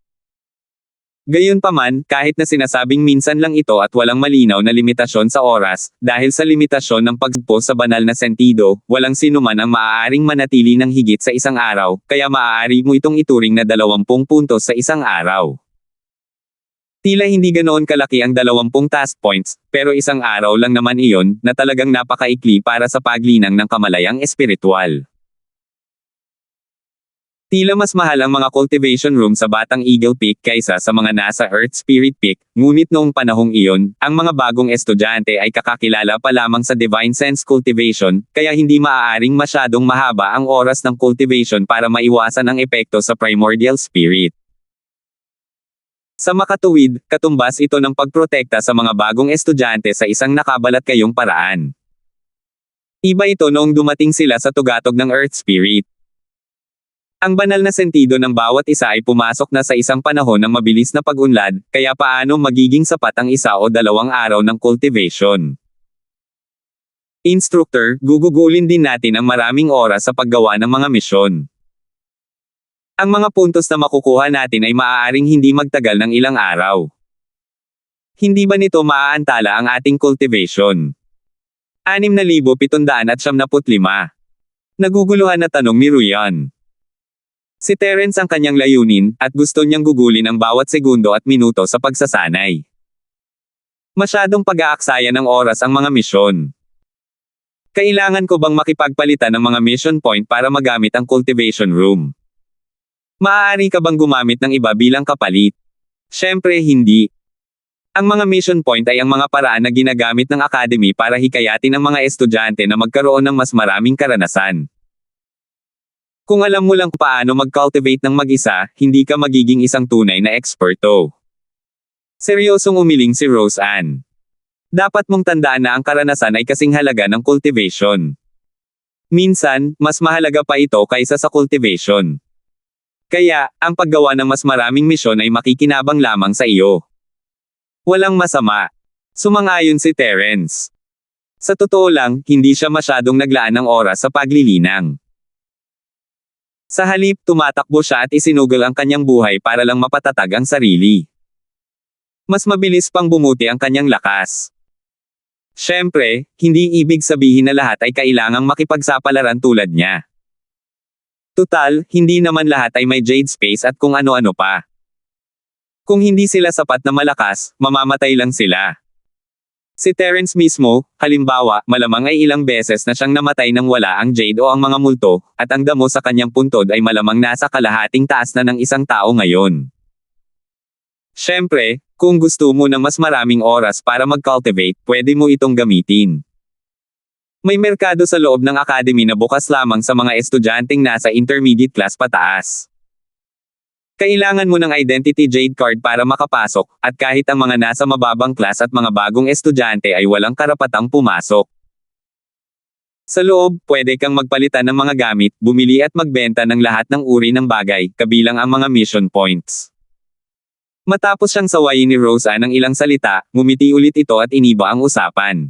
Gayunpaman, kahit na sinasabing minsan lang ito at walang malinaw na limitasyon sa oras, dahil sa limitasyon ng pagpo sa banal na sentido, walang sinuman ang maaaring manatili ng higit sa isang araw, kaya maaari mo itong ituring na 20 puntos sa isang araw. Tila hindi ganoon kalaki ang 20 task points, pero isang araw lang naman iyon, na talagang napakaikli para sa paglinang ng kamalayang espiritual. Tila mas mahal ang mga cultivation room sa Batang Eagle Peak kaysa sa mga nasa Earth Spirit Peak, ngunit noong panahong iyon, ang mga bagong estudyante ay kakakilala pa lamang sa Divine Sense Cultivation, kaya hindi maaaring masyadong mahaba ang oras ng cultivation para maiwasan ang epekto sa Primordial Spirit. Sa makatuwid, katumbas ito ng pagprotekta sa mga bagong estudyante sa isang nakabalat kayong paraan. Iba ito noong dumating sila sa tugatog ng Earth Spirit. Ang banal na sentido ng bawat isa ay pumasok na sa isang panahon ng mabilis na pag-unlad, kaya paano magiging sapat ang 1 o 2 araw ng cultivation? Instructor, gugugulin din natin ang maraming oras sa paggawa ng mga misyon. Ang mga puntos na makukuha natin ay maaaring hindi magtagal ng ilang araw. Hindi ba nito maaantala ang ating cultivation? 6,775. Naguguluhan na tanong ni Ruyan. Si Terence ang kanyang layunin, at gusto niyang gugulin ang bawat segundo at minuto sa pagsasanay. Masyadong pag-aaksaya ng oras ang mga misyon. Kailangan ko bang makipagpalitan ng mga mission point para magamit ang cultivation room? Maaari ka bang gumamit ng iba bilang kapalit? Siyempre hindi. Ang mga mission point ay ang mga paraan na ginagamit ng academy para hikayatin ang mga estudyante na magkaroon ng mas maraming karanasan. Kung alam mo lang paano mag-cultivate ng mag-isa, hindi ka magiging isang tunay na eksperto. Seryosong umiling si Rose Ann. Dapat mong tandaan na ang karanasan ay kasing halaga ng cultivation. Minsan, mas mahalaga pa ito kaysa sa cultivation. Kaya, ang paggawa ng mas maraming misyon ay makikinabang lamang sa iyo. Walang masama. Sumang-ayon si Terence. Sa totoo lang, hindi siya masyadong naglaan ng oras sa paglilinang. Sa halip, tumatakbo siya at isinugal ang kanyang buhay para lang mapatatag ang sarili. Mas mabilis pang bumuti ang kanyang lakas. Siyempre, hindi ibig sabihin na lahat ay kailangang makipagsapalaran tulad niya. Tutal, hindi naman lahat ay may Jade Space at kung ano-ano pa. Kung hindi sila sapat na malakas, mamamatay lang sila. Si Terence mismo, halimbawa, malamang ay ilang beses na siyang namatay nang wala ang Jade o ang mga multo, at ang damo sa kanyang puntod ay malamang nasa kalahating taas na ng isang tao ngayon. Siyempre, kung gusto mo ng mas maraming oras para mag-cultivate, pwede mo itong gamitin. May merkado sa loob ng academy na bukas lamang sa mga estudyanteng nasa intermediate class pataas. Kailangan mo ng Identity Jade Card para makapasok, at kahit ang mga nasa mababang class at mga bagong estudyante ay walang karapatang pumasok. Sa loob, pwede kang magpalitan ng mga gamit, bumili at magbenta ng lahat ng uri ng bagay, kabilang ang mga mission points. Matapos siyang sawayin ni Rose Ann ng ilang salita, ngumiti ulit ito at iniba ang usapan.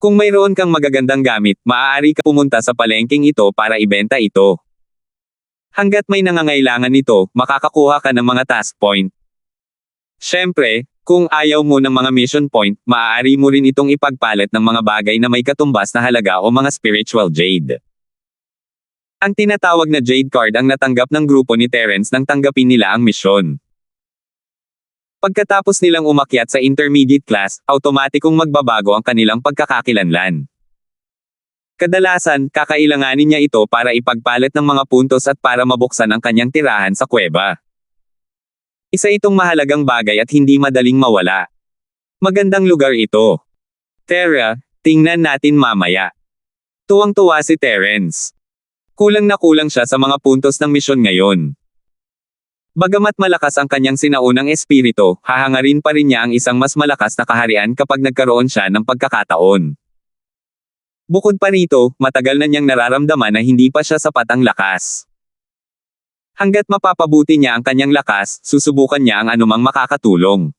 Kung mayroon kang magagandang gamit, maaari ka pumunta sa palengkeng ito para ibenta ito. Hanggat may nangangailangan nito, makakakuha ka ng mga task point. Siyempre, kung ayaw mo ng mga mission point, maaari mo rin itong ipagpalit ng mga bagay na may katumbas na halaga o mga spiritual jade. Ang tinatawag na Jade Card ang natanggap ng grupo ni Terence nang tanggapin nila ang misyon. Pagkatapos nilang umakyat sa intermediate class, automatikong magbabago ang kanilang pagkakakilanlan. Kadalasan, kakailanganin niya ito para ipagpalit ng mga puntos at para mabuksan ang kanyang tirahan sa kuweba. Isa itong mahalagang bagay at hindi madaling mawala. Magandang lugar ito. Tara, tingnan natin mamaya. Tuwang-tuwa si Terence. Kulang na kulang siya sa mga puntos ng misyon ngayon. Bagamat malakas ang kanyang sinaunang espiritu, hahangarin pa rin niya ang isang mas malakas na kaharian kapag nagkaroon siya ng pagkakataon. Bukod pa rito, matagal na niyang nararamdaman na hindi pa siya sapat ang lakas. Hanggat mapapabuti niya ang kanyang lakas, susubukan niya ang anumang makakatulong.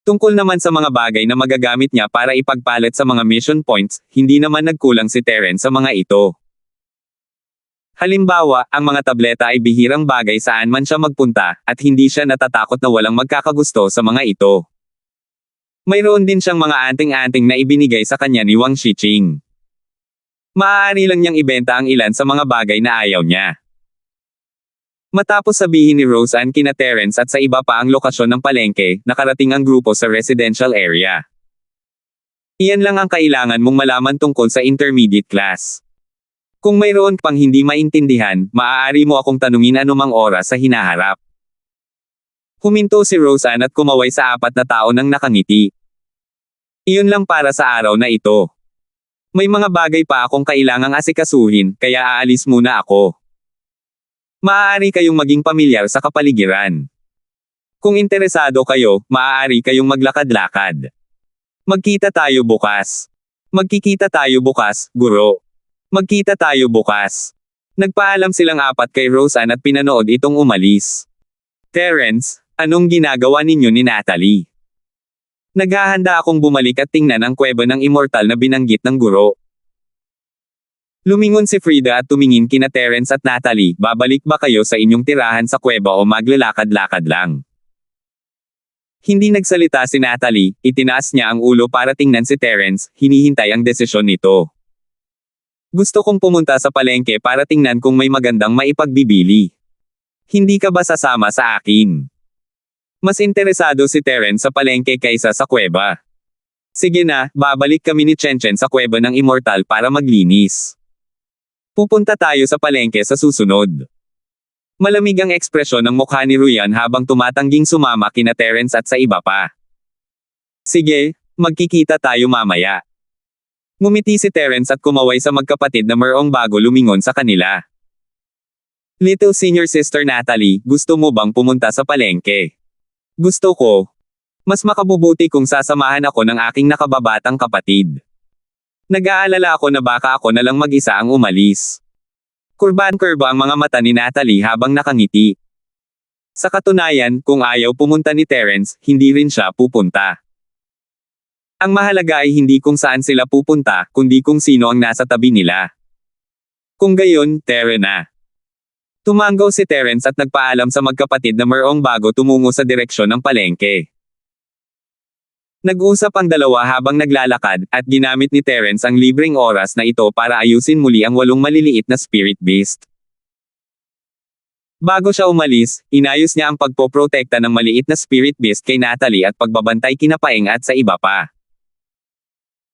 Tungkol naman sa mga bagay na magagamit niya para ipagpalit sa mga mission points, hindi naman nagkulang si Terence sa mga ito. Halimbawa, ang mga tableta ay bihirang bagay saan man siya magpunta, at hindi siya natatakot na walang magkakagusto sa mga ito. Mayroon din siyang mga anting-anting na ibinigay sa kanya ni Wang Shiqing. Maaari lang niyang ibenta ang ilan sa mga bagay na ayaw niya. Matapos sabihin ni Roseanne kina Terence at sa iba pa ang lokasyon ng palengke, nakarating ang grupo sa residential area. Iyan lang ang kailangan mong malaman tungkol sa intermediate class. Kung mayroon pang hindi maintindihan, maaari mo akong tanungin anumang oras sa hinaharap. Huminto si Roseanne at kumaway sa apat na tao nang nakangiti. Iyon lang para sa araw na ito. May mga bagay pa akong kailangang asikasuhin, kaya aalis muna ako. Maaari kayong maging pamilyar sa kapaligiran. Kung interesado kayo, maaari kayong maglakad-lakad. Magkita tayo bukas. Magkikita tayo bukas, guro. Magkita tayo bukas. Nagpaalam silang apat kay Roseanne at pinanood itong umalis. Terence, anong ginagawa ninyo ni Natalie? Naghahanda akong bumalik at tingnan ang kuweba ng immortal na binanggit ng guro. Lumingon si Frida at tumingin kina Terence at Natalie, babalik ba kayo sa inyong tirahan sa kuweba o maglalakad-lakad lang? Hindi nagsalita si Natalie, itinaas niya ang ulo para tingnan si Terence, hinihintay ang desisyon nito. Gusto kong pumunta sa palengke para tingnan kung may magandang maipagbibili. Hindi ka ba sasama sa akin? Mas interesado si Terence sa palengke kaysa sa kuweba. Sige na, babalik kami ni Chen sa kuweba ng immortal para maglinis. Pupunta tayo sa palengke sa susunod. Malamig ang ekspresyon ng mukha ni Ruyan habang tumatangging sumama kina Terence at sa iba pa. Sige, magkikita tayo mamaya. Ngumiti si Terence at kumaway sa magkapatid na mayroong bago lumingon sa kanila. Little senior sister Natalie, gusto mo bang pumunta sa palengke? Gusto ko. Mas makabubuti kung sasamahan ako ng aking nakababatang kapatid. Nag-aalala ako na baka ako na lang mag-isa ang umalis. Kurban-kurba ang mga mata ni Natalie habang nakangiti. Sa katunayan, kung ayaw pumunta ni Terence, hindi rin siya pupunta. Ang mahalaga ay hindi kung saan sila pupunta, kundi kung sino ang nasa tabi nila. Kung gayon, tara na. Tumanggaw si Terence at nagpaalam sa magkapatid na mayroong bago tumungo sa direksyon ng palengke. Nag-usap ang dalawa habang naglalakad, at ginamit ni Terence ang libreng oras na ito para ayusin muli ang 8 maliliit na spirit beast. Bago siya umalis, inayos niya ang pagpoprotekta ng maliit na spirit beast kay Natalie at pagbabantay kina Paeng at sa iba pa.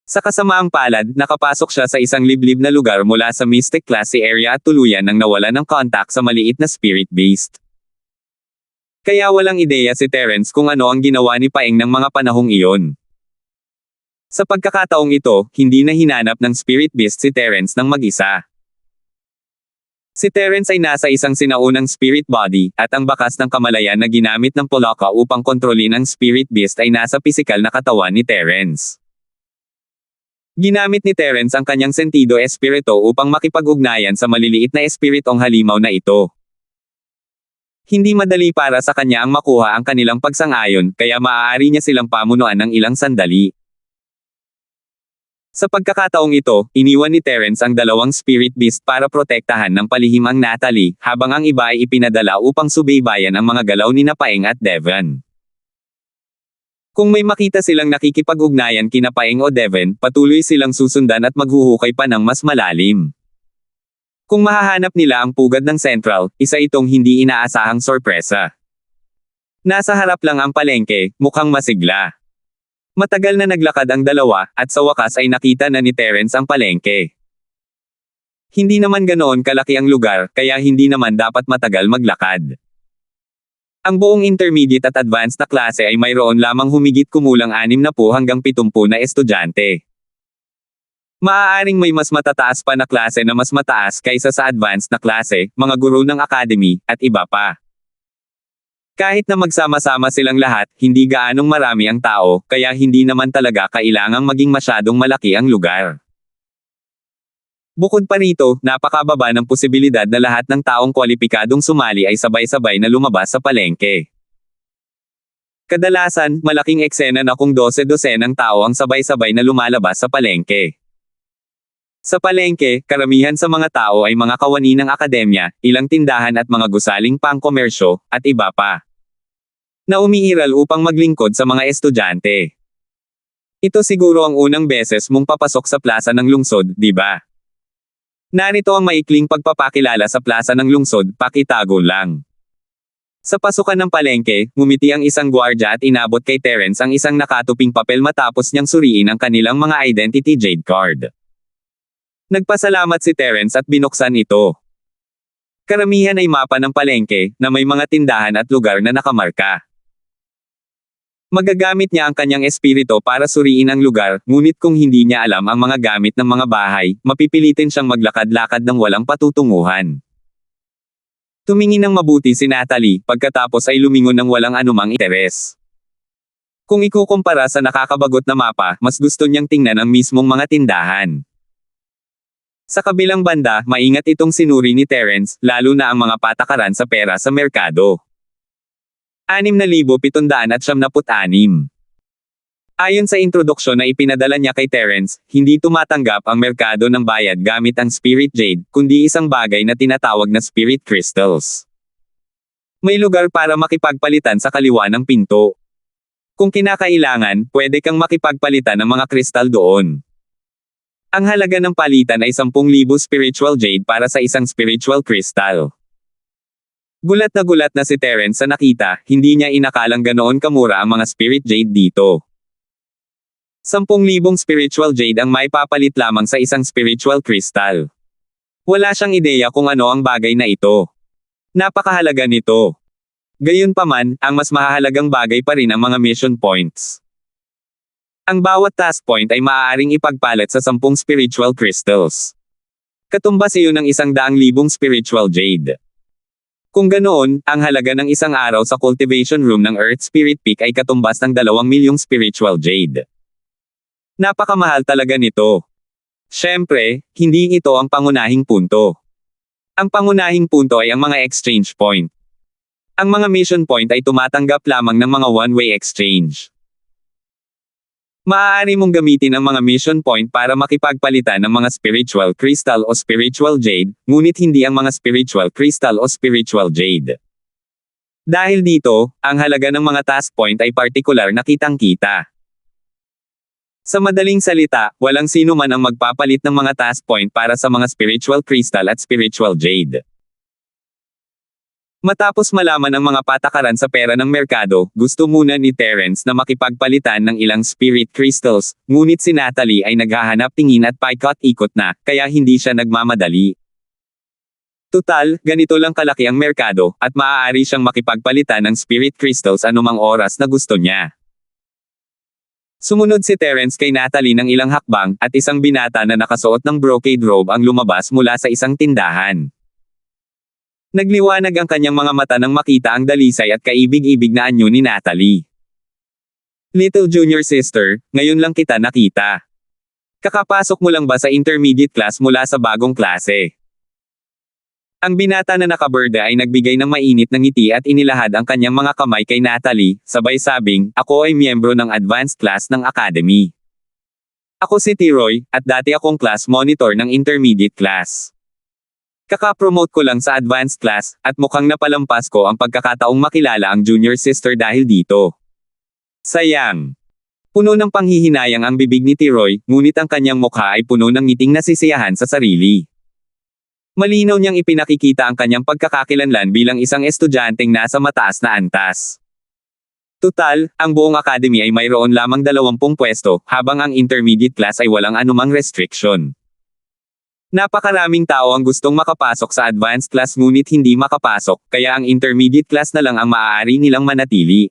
Sa kasamaang palad, nakapasok siya sa isang liblib na lugar mula sa Mystic Classy area at tuluyan nang nawala ng contact sa maliit na spirit beast. Kaya walang ideya si Terence kung ano ang ginawa ni Paeng ng mga panahong iyon. Sa pagkakataong ito, hindi na hinanap ng spirit beast si Terence ng mag-isa. Si Terence ay nasa isang sinaunang spirit body, at ang bakas ng kamalayan na ginamit ng Polaka upang kontrolin ang spirit beast ay nasa pisikal na katawan ni Terence. Ginamit ni Terence ang kanyang sentido espirito upang makipag-ugnayan sa maliliit na espiritong halimaw na ito. Hindi madali para sa kanya ang makuha ang kanilang pagsang-ayon, kaya maaari niya silang pamunuan ng ilang sandali. Sa pagkakataong ito, iniwan ni Terence ang 2 spirit beast para protektahan ng palihim ang Natalie, habang ang iba ay ipinadala upang subaybayan ang mga galaw ni Paeng at Devon. Kung may makita silang nakikipag-ugnayan kina Paeng o Devon, patuloy silang susundan at maghuhukay pa ng mas malalim. Kung mahahanap nila ang pugad ng Central, isa itong hindi inaasahang sorpresa. Nasa harap lang ang palengke, mukhang masigla. Matagal na naglakad ang dalawa, at sa wakas ay nakita na ni Terence ang palengke. Hindi naman ganoon kalaki ang lugar, kaya hindi naman dapat matagal maglakad. Ang buong intermediate at advanced na klase ay mayroon lamang humigit kumulang 60 hanggang 70 na estudyante. Maaaring may mas matataas pa na klase na mas mataas kaysa sa advanced na klase, mga guro ng academy, at iba pa. Kahit na magsama-sama silang lahat, hindi gaanong marami ang tao, kaya hindi naman talaga kailangang maging masyadong malaki ang lugar. Bukod pa rito, napakababa ng posibilidad na lahat ng taong kwalipikadong sumali ay sabay-sabay na lumabas sa palengke. Kadalasan, malaking eksena na kung 12-12 ng tao ang sabay-sabay na lumalabas sa palengke. Sa palengke, karamihan sa mga tao ay mga kawani ng akademya, ilang tindahan at mga gusaling pangkomersyo, at iba pa, na umiiral upang maglingkod sa mga estudyante. Ito siguro ang unang beses mong papasok sa plaza ng lungsod, di ba? Narito ang maikling pagpapakilala sa plaza ng lungsod, pakitago lang. Sa pasukan ng palengke, ngumiti ang isang gwardya at inabot kay Terence ang isang nakatuping papel matapos niyang suriin ang kanilang mga identity jade card. Nagpasalamat si Terence at binuksan ito. Karamihan ay mapa ng palengke, na may mga tindahan at lugar na nakamarka. Magagamit niya ang kanyang espiritu para suriin ang lugar, ngunit kung hindi niya alam ang mga gamit ng mga bahay, mapipilitin siyang maglakad-lakad ng walang patutunguhan. Tumingin ng mabuti si Natalie, pagkatapos ay lumingon ng walang anumang interes. Kung ikukumpara sa nakakabagot na mapa, mas gusto niyang tingnan ang mismong mga tindahan. Sa kabilang banda, maingat itong sinuri ni Terence, lalo na ang mga patakaran sa pera sa merkado. 6,776. Ayon sa introduksyon na ipinadala niya kay Terence, hindi tumatanggap ang merkado ng bayad gamit ang spirit jade, kundi isang bagay na tinatawag na spirit crystals. May lugar para makipagpalitan sa kaliwa ng pinto. Kung kinakailangan, pwede kang makipagpalitan ng mga kristal doon. Ang halaga ng palitan ay 10,000 spiritual jade para sa isang spiritual crystal. Gulat na si Terence sa nakita, hindi niya inakalang ganoon kamura ang mga spirit jade dito. 10,000 spiritual jade ang may papalit lamang sa isang spiritual crystal. Wala siyang ideya kung ano ang bagay na ito. Napakahalaga nito. Gayunpaman, ang mas mahahalagang bagay pa rin ang mga mission points. Ang bawat task point ay maaaring ipagpalit sa 10 spiritual crystals. Katumbas iyon ng 100,000 spiritual jade. Kung ganoon, ang halaga ng isang araw sa cultivation room ng Earth Spirit Peak ay katumbas ng 2,000,000 spiritual jade. Napakamahal talaga nito. Siyempre, hindi ito ang pangunahing punto. Ang pangunahing punto ay ang mga exchange point. Ang mga mission point ay tumatanggap lamang ng mga one-way exchange. Maaari mong gamitin ang mga mission point para makipagpalitan ng mga spiritual crystal o spiritual jade, ngunit hindi ang mga spiritual crystal o spiritual jade. Dahil dito, ang halaga ng mga task point ay partikular na kitang-kita. Sa madaling salita, walang sino man ang magpapalit ng mga task point para sa mga spiritual crystal at spiritual jade. Matapos malaman ang mga patakaran sa pera ng merkado, gusto muna ni Terence na makipagpalitan ng ilang spirit crystals, ngunit si Natalie ay naghahanap tingin at paikot-ikot na, kaya hindi siya nagmamadali. Tutal, ganito lang kalaki ang merkado, at maaari siyang makipagpalitan ng spirit crystals anumang oras na gusto niya. Sumunod si Terence kay Natalie ng ilang hakbang, at isang binata na nakasuot ng brocade robe ang lumabas mula sa isang tindahan. Nagliwanag ang kanyang mga mata nang makita ang dalisay at kaibig-ibig na anyo ni Natalie. Little junior sister, ngayon lang kita nakita. Kakapasok mo lang ba sa intermediate class mula sa bagong klase? Ang binata na nakaberda ay nagbigay ng mainit na ngiti at inilahad ang kanyang mga kamay kay Natalie, sabay sabing, ako ay miyembro ng advanced class ng academy. Ako si T-Roy, at dati akong class monitor ng intermediate class. Kaka-promote ko lang sa advanced class, at mukhang napalampas ko ang pagkakataong makilala ang junior sister dahil dito. Sayang. Puno ng panghihinayang ang bibig ni T-Roy, ngunit ang kanyang mukha ay puno ng ngiting nasisiyahan sa sarili. Malinaw niyang ipinakikita ang kanyang pagkakakilanlan bilang isang estudyanteng nasa mataas na antas. Tutal, ang buong academy ay mayroon lamang 20 pwesto, habang ang intermediate class ay walang anumang restriction. Napakaraming tao ang gustong makapasok sa advanced class ngunit hindi makapasok, kaya ang intermediate class na lang ang maaari nilang manatili.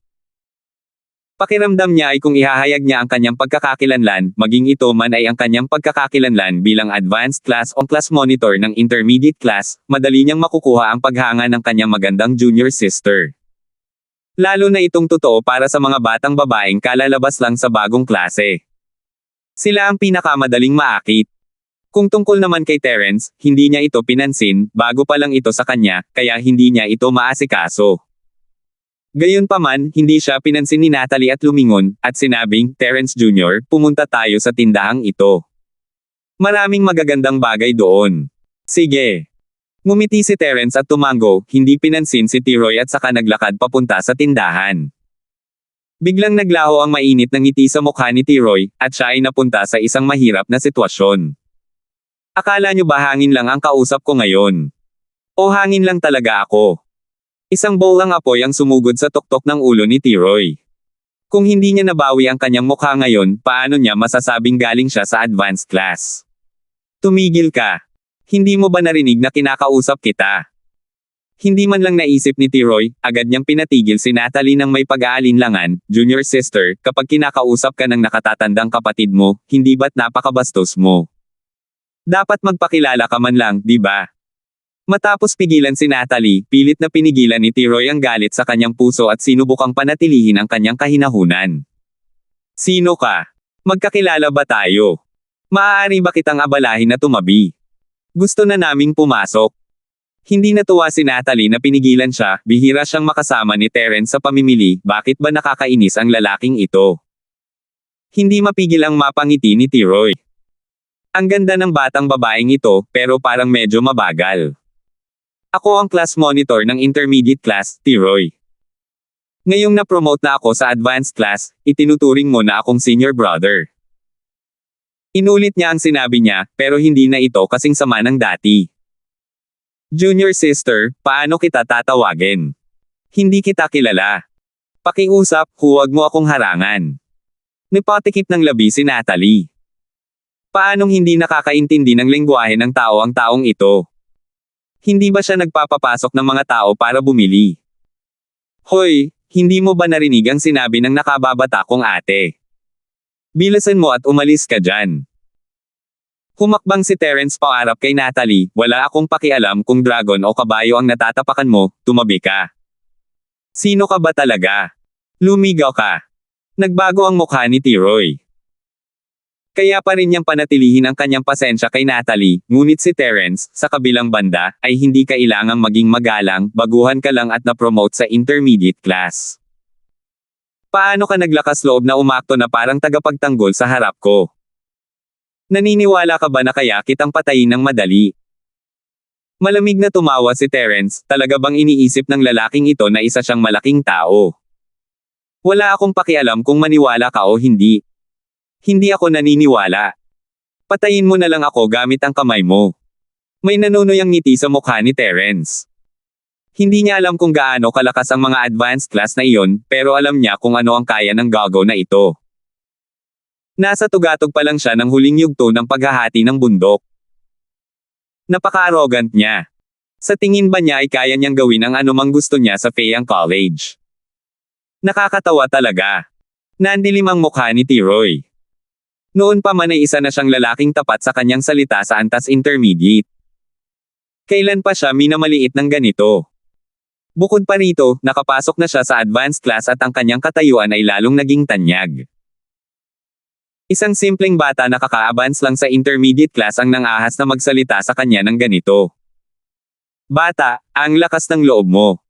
Pakiramdam niya ay kung ihahayag niya ang kanyang pagkakakilanlan, maging ito man ay ang kanyang pagkakakilanlan bilang advanced class o class monitor ng intermediate class, madali niyang makukuha ang paghanga ng kanyang magandang junior sister. Lalo na itong totoo para sa mga batang babaeng kalalabas lang sa bagong klase. Sila ang pinakamadaling maakit. Kung tungkol naman kay Terence, hindi niya ito pinansin, bago pa lang ito sa kanya, kaya hindi niya ito maasikaso. Gayunpaman, hindi siya pinansin ni Natalie at lumingon, at sinabing, Terence Jr., pumunta tayo sa tindahang ito. Maraming magagandang bagay doon. Sige. Ngumiti si Terence at tumango, hindi pinansin si T-Roy at saka naglakad papunta sa tindahan. Biglang naglaho ang mainit na ngiti sa mukha ni T-Roy, at siya ay napunta sa isang mahirap na sitwasyon. Akala nyo ba hangin lang ang kausap ko ngayon? O hangin lang talaga ako? Isang bowl ng apoy ang sumugod sa tuktok ng ulo ni T-Roy. Kung hindi niya nabawi ang kanyang mukha ngayon, paano niya masasabing galing siya sa advanced class? Tumigil ka. Hindi mo ba narinig na kinakausap kita? Hindi man lang naisip ni T-Roy, agad niyang pinatigil si Natalie ng may pag-aalinlangan, "Junior sister, kapag kinakausap ka ng nakatatandang kapatid mo, hindi ba't napakabastos mo? Dapat magpakilala ka man lang, di ba?" Matapos pigilan si Natalie, pilit na pinigilan ni T-Roy ang galit sa kanyang puso at sinubukang panatilihin ang kanyang kahinahunan. "Sino ka? Magkakilala ba tayo? Maaari ba kitang abalahin na tumabi? Gusto na naming pumasok." Hindi natuwa si Natalie na pinigilan siya, bihira siyang makasama ni Terence sa pamimili, bakit ba nakakainis ang lalaking ito? Hindi mapigil ang mapangiti ni T-Roy. Ang ganda ng batang babaeng ito, pero parang medyo mabagal. Ako ang class monitor ng intermediate class, T-Roy. Ngayong na-promote na ako sa advanced class, itinuturing mo na akong senior brother. Inulit niya ang sinabi niya, pero hindi na ito kasing sama ng dati. "Junior sister, paano kita tatawagin? Hindi kita kilala. Pakiusap, huwag mo akong harangan." Nipatikip ng labi si Natalie. Paanong hindi nakakaintindi ng lengguwahe ng tao ang taong ito? Hindi ba siya nagpapapasok ng mga tao para bumili? "Hoy, hindi mo ba narinig ang sinabi ng nakababata kong ate? Bilasan mo at umalis ka dyan." Humakbang si Terence paarap kay Natalie, "Wala akong pakialam kung dragon o kabayo ang natatapakan mo, tumabi ka. Sino ka ba talaga? Lumigaw ka." Nagbago ang mukha ni T-Roy. Kaya pa rin niyang panatilihin ang kanyang pasensya kay Natalie, ngunit si Terence, sa kabilang banda, ay hindi kailangang maging magalang, baguhan ka lang at na-promote sa intermediate class. Paano ka naglakas loob na umakto na parang tagapagtanggol sa harap ko? Naniniwala ka ba na kaya kitang patayin ng madali? Malamig na tumawa si Terence, talaga bang iniisip ng lalaking ito na isa siyang malaking tao? Wala akong pakialam kung maniwala ka o hindi. Hindi ako naniniwala. Patayin mo na lang ako gamit ang kamay mo. May nanunuyang ngiti sa mukha ni Terence. Hindi niya alam kung gaano kalakas ang mga advanced class na iyon, pero alam niya kung ano ang kaya ng gago na ito. Nasa tugatog pa lang siya ng huling yugto ng paghahati ng bundok. Napaka-arrogant niya. Sa tingin ba niya ay kaya niyang gawin ang anumang gusto niya sa Fayang College? Nakakatawa talaga. Nandilim ang mukha ni T-Roy. Noon pa man ay isa na siyang lalaking tapat sa kanyang salita sa antas intermediate. Kailan pa siya minamaliit ng ganito? Bukod pa rito, nakapasok na siya sa advanced class at ang kanyang katayuan ay lalong naging tanyag. Isang simpleng bata na kaka-advance lang sa intermediate class ang nangahas na magsalita sa kanya ng ganito. "Bata, ang lakas ng loob mo."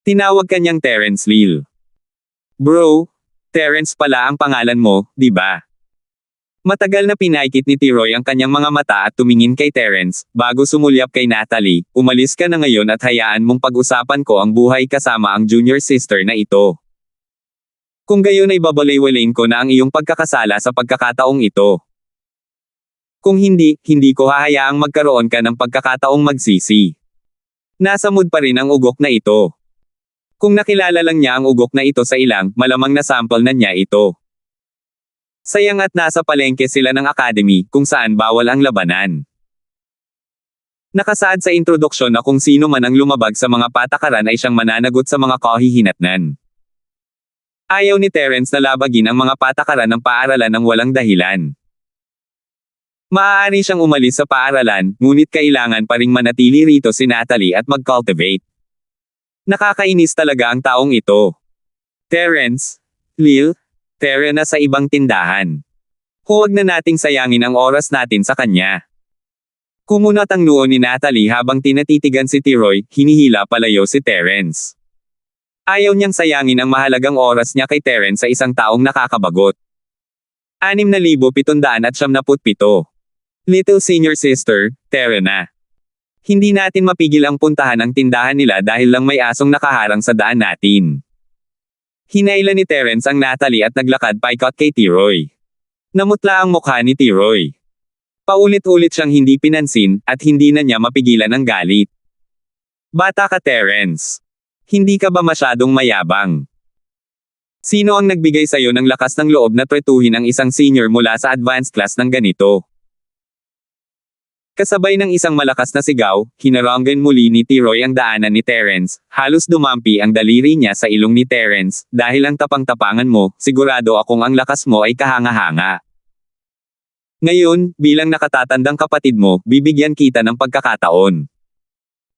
Tinawag kanyang Terence Lil. "Bro, Terence pala ang pangalan mo, di ba?" Matagal na pinaikit ni T-Roy ang kanyang mga mata at tumingin kay Terence, bago sumulyap kay Natalie, "Umalis ka na ngayon at hayaan mong pag-usapan ko ang buhay kasama ang junior sister na ito. Kung gayon ay babalay-walain ko na ang iyong pagkakasala sa pagkakataong ito. Kung hindi, hindi ko hahayaang magkaroon ka ng pagkakataong magsisi." Nasa mood pa rin ang ugok na ito. Kung nakilala lang niya ang ugok na ito sa ilang, malamang nasample na niya ito. Sayang at nasa palengke sila ng academy, kung saan bawal ang labanan. Nakasaad sa introduksyon na kung sino man ang lumabag sa mga patakaran ay siyang mananagot sa mga kahihinatnan. Ayaw ni Terence na labagin ang mga patakaran ng paaralan ng walang dahilan. Maaari siyang umalis sa paaralan, ngunit kailangan pa ring manatili rito si Natalie at mag-cultivate. Nakakainis talaga ang taong ito. Terence, Lil, tara na sa ibang tindahan. Huwag na nating sayangin ang oras natin sa kanya. Kumunat ang noo ni Natalie habang tinatitigan si T-Roy, hinihila palayo si Terence. Ayaw niyang sayangin ang mahalagang oras niya kay Terence sa isang taong nakakabagot. 6,777. Little senior sister, tara na. Hindi natin mapigil ang puntahan ang tindahan nila dahil lang may asong nakaharang sa daan natin. Hinailan ni Terence ang Natalie at naglakad paikot kay T-Roy. Namutla ang mukha ni T-Roy. Paulit-ulit siyang hindi pinansin, at hindi na niya mapigilan ang galit. Bata ka, Terence. Hindi ka ba masyadong mayabang? Sino ang nagbigay sa'yo ng lakas ng loob na tretuhin ang isang senior mula sa advanced class ng ganito? Kasabay ng isang malakas na sigaw, hinaranggan muli ni T-Roy ang daanan ni Terence. Halos dumampi ang daliri niya sa ilong ni Terence, dahil ang tapang-tapangan mo, sigurado akong ang lakas mo ay kahanga-hanga. Ngayon, bilang nakatatandang kapatid mo, bibigyan kita ng pagkakataon.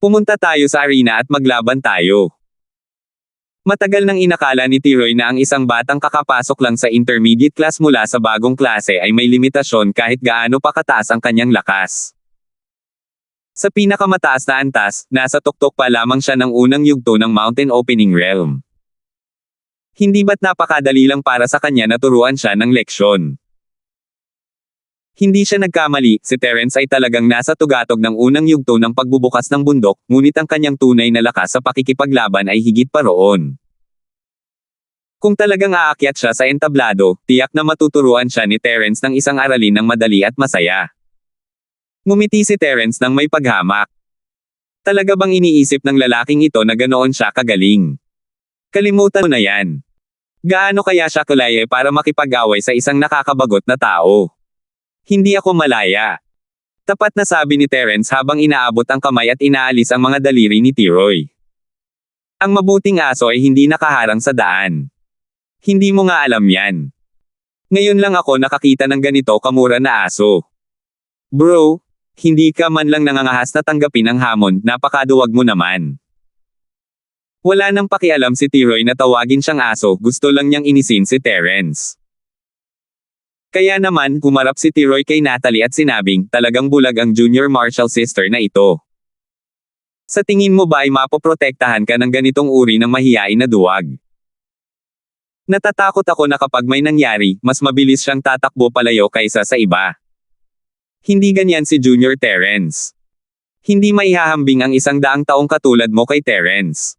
Pumunta tayo sa arena at maglaban tayo. Matagal nang inakala ni T-Roy na ang isang batang kakapasok lang sa intermediate class mula sa bagong klase ay may limitasyon kahit gaano pa kataas ang kanyang lakas. Sa pinakamataas na antas, nasa tuktok pa lamang siya ng unang yugto ng Mountain Opening Realm. Hindi ba't napakadali lang para sa kanya na turuan siya ng leksyon? Hindi siya nagkamali, si Terence ay talagang nasa tugatog ng unang yugto ng pagbubukas ng bundok, ngunit ang kanyang tunay na lakas sa pakikipaglaban ay higit pa roon. Kung talagang aakyat siya sa entablado, tiyak na matuturuan siya ni Terence ng isang aralin ng madali at masaya. Ngumiti si Terence nang may paghamak. Talaga bang iniisip ng lalaking ito na ganoon siya kagaling? Kalimutan mo na yan. Gaano kaya siya kalaye para makipag-away sa isang nakakabagot na tao? Hindi ako malaya. Tapat na sabi ni Terence habang inaabot ang kamay at inaalis ang mga daliri ni T-Roy. Ang mabuting aso ay hindi nakaharang sa daan. Hindi mo nga alam yan. Ngayon lang ako nakakita ng ganito kamura na aso. Bro, hindi ka man lang nangangahas na tanggapin ang hamon, napakaduwag mo naman. Wala nang pakialam si T-Roy na tawagin siyang aso, gusto lang niyang inisin si Terence. Kaya naman, humarap si T-Roy kay Natalie at sinabing, talagang bulag ang junior martial sister na ito. Sa tingin mo ba ay mapoprotektahan ka ng ganitong uri ng mahiyain na duwag? Natatakot ako na kapag may nangyari, mas mabilis siyang tatakbo palayo kaysa sa iba. Hindi ganyan si Junior Terence. Hindi maihahambing ang 100 taong katulad mo kay Terence.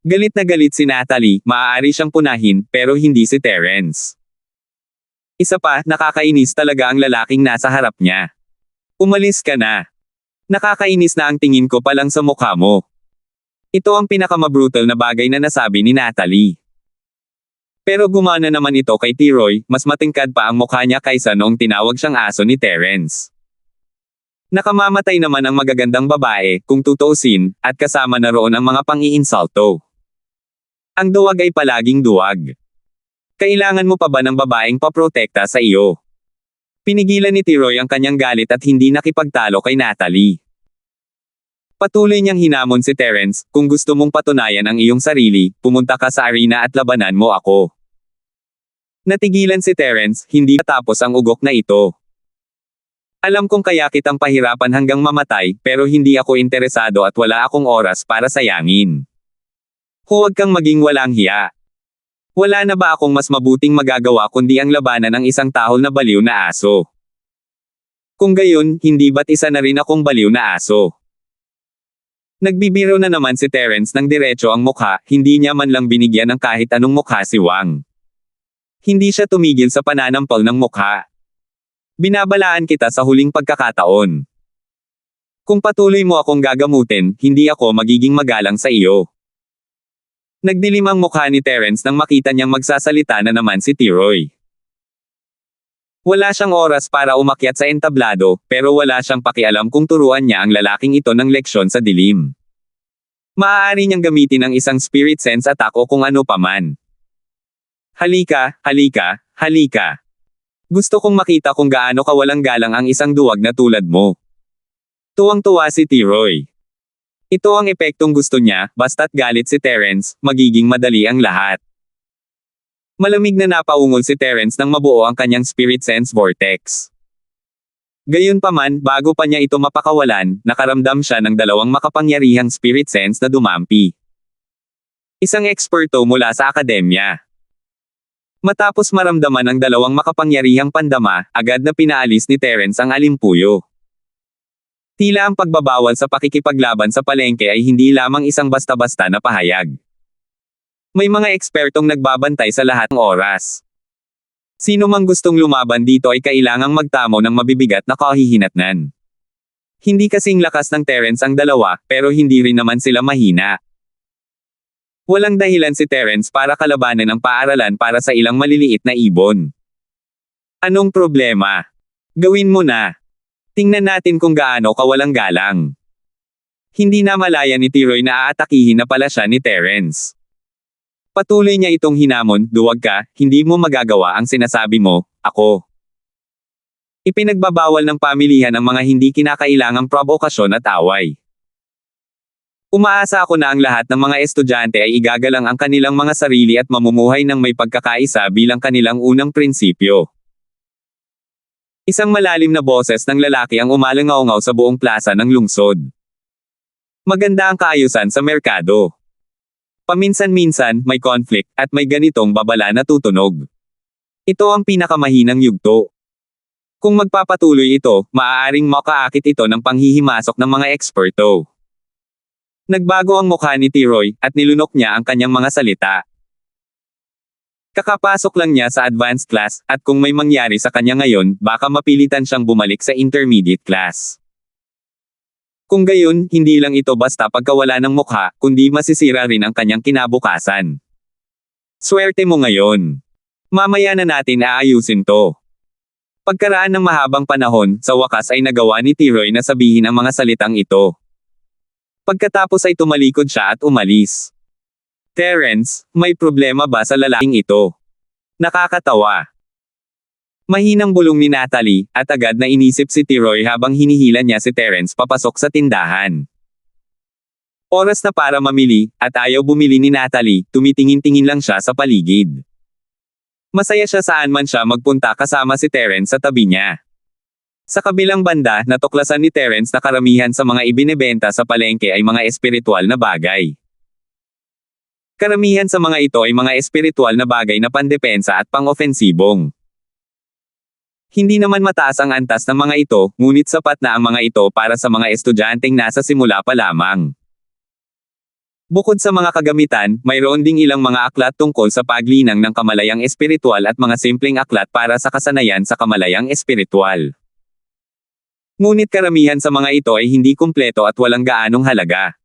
Galit na galit si Natalie, maaari siyang punahin, pero hindi si Terence. Isa pa, nakakainis talaga ang lalaking nasa harap niya. Umalis ka na. Nakakainis na ang tingin ko pa lang sa mukha mo. Ito ang pinakamabrutal na bagay na nasabi ni Natalie. Pero gumana naman ito kay T-Roy, mas matingkad pa ang mukha niya kaysa noong tinawag siyang aso ni Terence. Nakamamatay naman ang magagandang babae, kung tutuusin, at kasama na roon ang mga pang-iinsulto. Ang duwag ay palaging duwag. Kailangan mo pa ba ng babaeng paprotekta sa iyo? Pinigilan ni T-Roy ang kanyang galit at hindi nakipagtalo kay Natalie. Patuloy niyang hinamon si Terence, kung gusto mong patunayan ang iyong sarili, pumunta ka sa arena at labanan mo ako. Natigilan si Terence, hindi matapos ang ugok na ito. Alam kong kaya kitang pahirapan hanggang mamatay, pero hindi ako interesado at wala akong oras para sayangin. Huwag kang maging walang hiya. Wala na ba akong mas mabuting magagawa kundi ang labanan ng isang tahol na baliw na aso? Kung gayon, hindi ba't isa na rin akong baliw na aso? Nagbibiro na naman si Terence ng diretso ang mukha, hindi niya man lang binigyan ng kahit anong mukha si Wang. Hindi siya tumigil sa pananampal ng mukha. Binabalaan kita sa huling pagkakataon. Kung patuloy mo akong gagamutin, hindi ako magiging magalang sa iyo. Nagdilim ang mukha ni Terence nang makita niyang magsasalita na naman si T-Roy. Wala siyang oras para umakyat sa entablado, pero wala siyang pakialam kung turuan niya ang lalaking ito ng leksyon sa dilim. Maaari niyang gamitin ang isang spirit sense attack o kung ano paman. Halika, halika, halika. Gusto kong makita kung gaano kawalang galang ang isang duwag na tulad mo. Tuwang-tuwa si T-Roy. Ito ang epektong gusto niya, basta't galit si Terence, magiging madali ang lahat. Malamig na napaungol si Terence nang mabuo ang kanyang spirit sense vortex. Gayunpaman, bago pa niya ito mapakawalan, nakaramdam siya ng 2 makapangyarihang spirit sense na dumampi. Isang eksperto mula sa akademya. Matapos maramdaman ng dalawang makapangyarihang pandama, agad na pinaalis ni Terence ang alimpuyo. Tila ang pagbabawal sa pakikipaglaban sa palengke ay hindi lamang isang basta-basta na pahayag. May mga ekspertong nagbabantay sa lahat ng oras. Sino mang gustong lumaban dito ay kailangang magtamo ng mabibigat na kahihinatnan. Hindi kasing lakas ng Terence ang dalawa, pero hindi rin naman sila mahina. Walang dahilan si Terence para kalabanan ang paaralan para sa ilang maliliit na ibon. Anong problema? Gawin mo na. Tingnan natin kung gaano kawalang galang. Hindi na malaya ni Tiroy na aatakihin na pala siya ni Terence. Patuloy niya itong hinamon, duwag ka, hindi mo magagawa ang sinasabi mo, ako. Ipinagbabawal ng pamilihan ang mga hindi kinakailangang provokasyon at away. Umaasa ako na ang lahat ng mga estudyante ay igagalang ang kanilang mga sarili at mamumuhay ng may pagkakaisa bilang kanilang unang prinsipyo. Isang malalim na boses ng lalaki ang umalangaw-ngaw sa buong plaza ng lungsod. Maganda ang kaayusan sa merkado. Paminsan-minsan, may conflict, at may ganitong babala na tutunog. Ito ang pinakamahinang yugto. Kung magpapatuloy ito, maaaring makaakit ito ng panghihimasok ng mga eksperto. Nagbago ang mukha ni Tiroy, at nilunok niya ang kanyang mga salita. Kakapasok lang niya sa advanced class, at kung may mangyari sa kanya ngayon, baka mapilitan siyang bumalik sa intermediate class. Kung gayon, hindi lang ito basta pagkawala ng mukha, kundi masisira rin ang kanyang kinabukasan. Swerte mo ngayon. Mamaya na natin aayusin to. Pagkaraan ng mahabang panahon, sa wakas ay nagawa ni Tiroy na sabihin ang mga salitang ito. Pagkatapos ay tumalikod siya at umalis. Terence, may problema ba sa lalaking ito? Nakakatawa. Mahinang bulong ni Natalie, at agad na inisip si Tiroy habang hinihila niya si Terence papasok sa tindahan. Oras na para mamili, at ayaw bumili ni Natalie, tumitingin-tingin lang siya sa paligid. Masaya siya saan man siya magpunta kasama si Terence sa tabi niya. Sa kabilang banda, natuklasan ni Terence na karamihan sa mga ibinebenta sa palengke ay mga espiritual na bagay. Karamihan sa mga ito ay mga espiritual na bagay na pandepensa at pang-ofensibong. Hindi naman mataas ang antas ng mga ito, ngunit sapat na ang mga ito para sa mga estudyanteng nasa simula pa lamang. Bukod sa mga kagamitan, mayroon ding ilang mga aklat tungkol sa paglinang ng kamalayang espiritual at mga simpleng aklat para sa kasanayan sa kamalayang espiritual. Ngunit karamihan sa mga ito ay hindi kumpleto at walang gaanong halaga.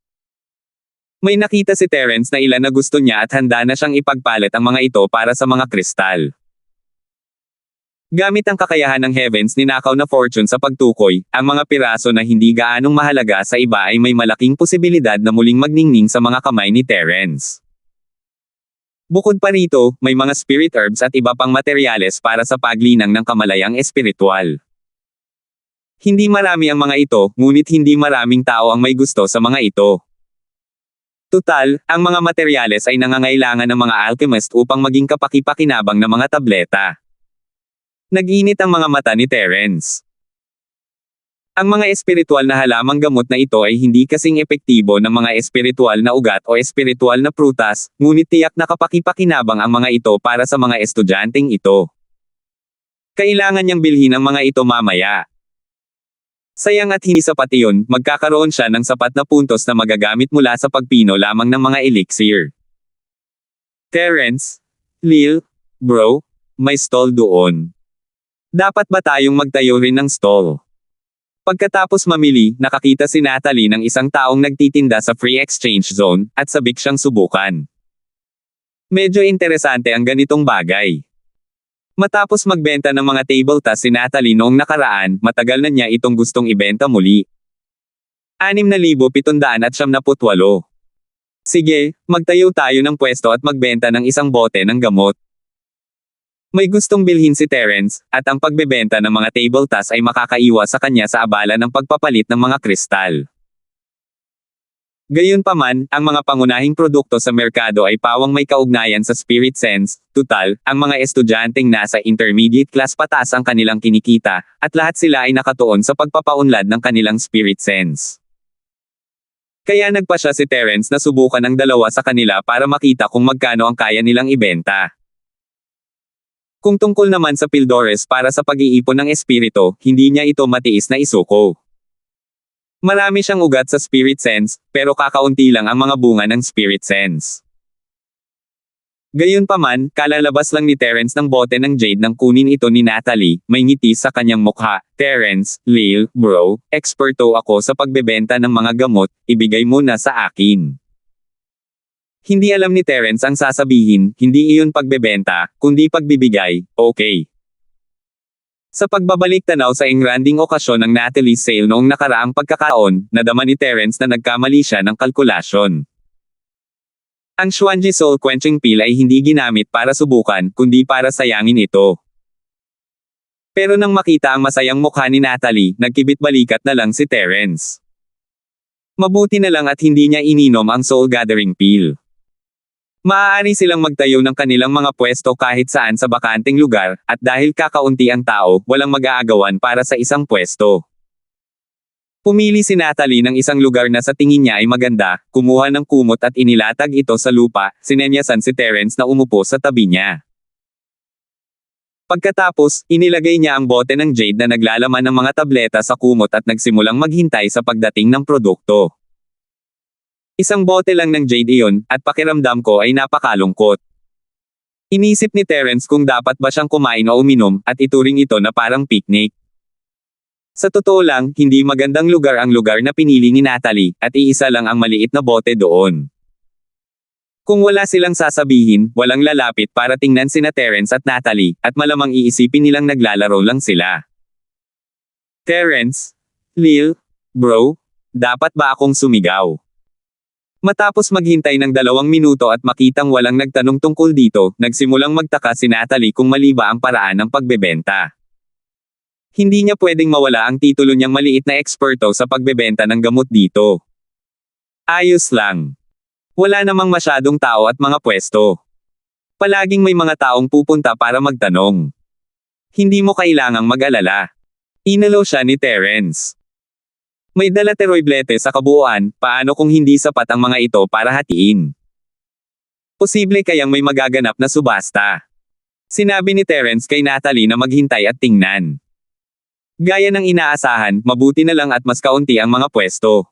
May nakita si Terence na ilan na gusto niya at handa na siyang ipagpalit ang mga ito para sa mga kristal. Gamit ang kakayahan ng Heavens ninakaw na fortune sa pagtukoy, ang mga piraso na hindi gaanong mahalaga sa iba ay may malaking posibilidad na muling magningning sa mga kamay ni Terence. Bukod pa rito, may mga spirit herbs at iba pang materyales para sa paglinang ng kamalayang espiritual. Hindi marami ang mga ito, ngunit hindi maraming tao ang may gusto sa mga ito. Tutal, ang mga materyales ay nangangailangan ng mga alchemist upang maging kapaki-pakinabang na mga tableta. Nag-init ang mga mata ni Terence. Ang mga espiritual na halamang gamot na ito ay hindi kasing epektibo ng mga espiritual na ugat o espiritual na prutas, ngunit tiyak na kapaki-pakinabang ang mga ito para sa mga estudyanteng ito. Kailangan niyang bilhin ang mga ito mamaya. Sayang at hindi sapat iyon, magkakaroon siya ng sapat na puntos na magagamit mula sa pagpino lamang ng mga elixir. Terence, Lil, bro, may stall doon. Dapat ba tayong magtayo rin ng stall? Pagkatapos mamili, nakakita si Natalie ng isang taong nagtitinda sa free exchange zone, at sabik siyang subukan. Medyo interesante ang ganitong bagay. Matapos magbenta ng mga table tas si Natalie noong nakaraan, matagal na niya itong gustong ibenta muli. 6,778. Sige, magtayo tayo ng pwesto at magbenta ng isang bote ng gamot. May gustong bilhin si Terence, at ang pagbebenta ng mga table tas ay makakaiwas sa kanya sa abala ng pagpapalit ng mga kristal. Gayunpaman, ang mga pangunahing produkto sa merkado ay pawang may kaugnayan sa spirit sense. Tutal, ang mga estudyanteng nasa intermediate class pataas ang kanilang kinikita, at lahat sila ay nakatuon sa pagpapaunlad ng kanilang spirit sense. Kaya nagpa siya si Terence na subukan ang dalawa sa kanila para makita kung magkano ang kaya nilang ibenta. Kung tungkol naman sa Pildores para sa pag-iipon ng espiritu, hindi niya ito matiis na isuko. Marami siyang ugat sa spirit sense, pero kakaunti lang ang mga bunga ng spirit sense. Gayunpaman, kalalabas lang ni Terence ng bote ng jade nang kunin ito ni Natalie, may ngiti sa kanyang mukha. Terence, Lil, bro, eksperto ako sa pagbebenta ng mga gamot, ibigay mo na sa akin. Hindi alam ni Terence ang sasabihin, hindi iyon pagbebenta, kundi pagbibigay, okay. Sa pagbabalik tanaw sa engranding okasyon ng Natalie's sale noong nakaraang pagkakataon, nadama ni Terence na nagkamali siya ng kalkulasyon. Ang Xuanji Soul Quenching Pill ay hindi ginamit para subukan, kundi para sayangin ito. Pero nang makita ang masayang mukha ni Natalie, nagkibit-balikat na lang si Terence. Mabuti na lang at hindi niya ininom ang Soul Gathering Pill. Maaari silang magtayo ng kanilang mga pwesto kahit saan sa bakanteng lugar, at dahil kakaunti ang tao, walang mag-aagawan para sa isang pwesto. Pumili si Natalie ng isang lugar na sa tingin niya ay maganda, kumuha ng kumot at inilatag ito sa lupa, sinenyasan si Terence na umupo sa tabi niya. Pagkatapos, inilagay niya ang bote ng jade na naglalaman ng mga tableta sa kumot at nagsimulang maghintay sa pagdating ng produkto. Isang bote lang ng jade iyon, at pakiramdam ko ay napakalungkot. Inisip ni Terence kung dapat ba siyang kumain o uminom, at ituring ito na parang picnic. Sa totoo lang, hindi magandang lugar ang lugar na pinili ni Natalie, at iisa lang ang maliit na bote doon. Kung wala silang sasabihin, walang lalapit para tingnan sina Terence at Natalie, at malamang iisipin nilang naglalaro lang sila. Terence? Lil? Bro? Dapat ba akong sumigaw? Matapos maghintay ng 2 minuto at makitang walang nagtanong tungkol dito, nagsimulang magtaka si Natalie kung mali ba ang paraan ng pagbebenta. Hindi niya pwedeng mawala ang titulo niyang maliit na eksperto sa pagbebenta ng gamot dito. Ayos lang. Wala namang masyadong tao at mga pwesto. Palaging may mga taong pupunta para magtanong. Hindi mo kailangang mag-alala. Inalo siya ni Terence. May dalateroiblete sa kabuuan, paano kung hindi sapat ang mga ito para hatiin? Posible kayang may magaganap na subasta. Sinabi ni Terence kay Natalie na maghintay at tingnan. Gaya ng inaasahan, mabuti na lang at mas kaunti ang mga pwesto.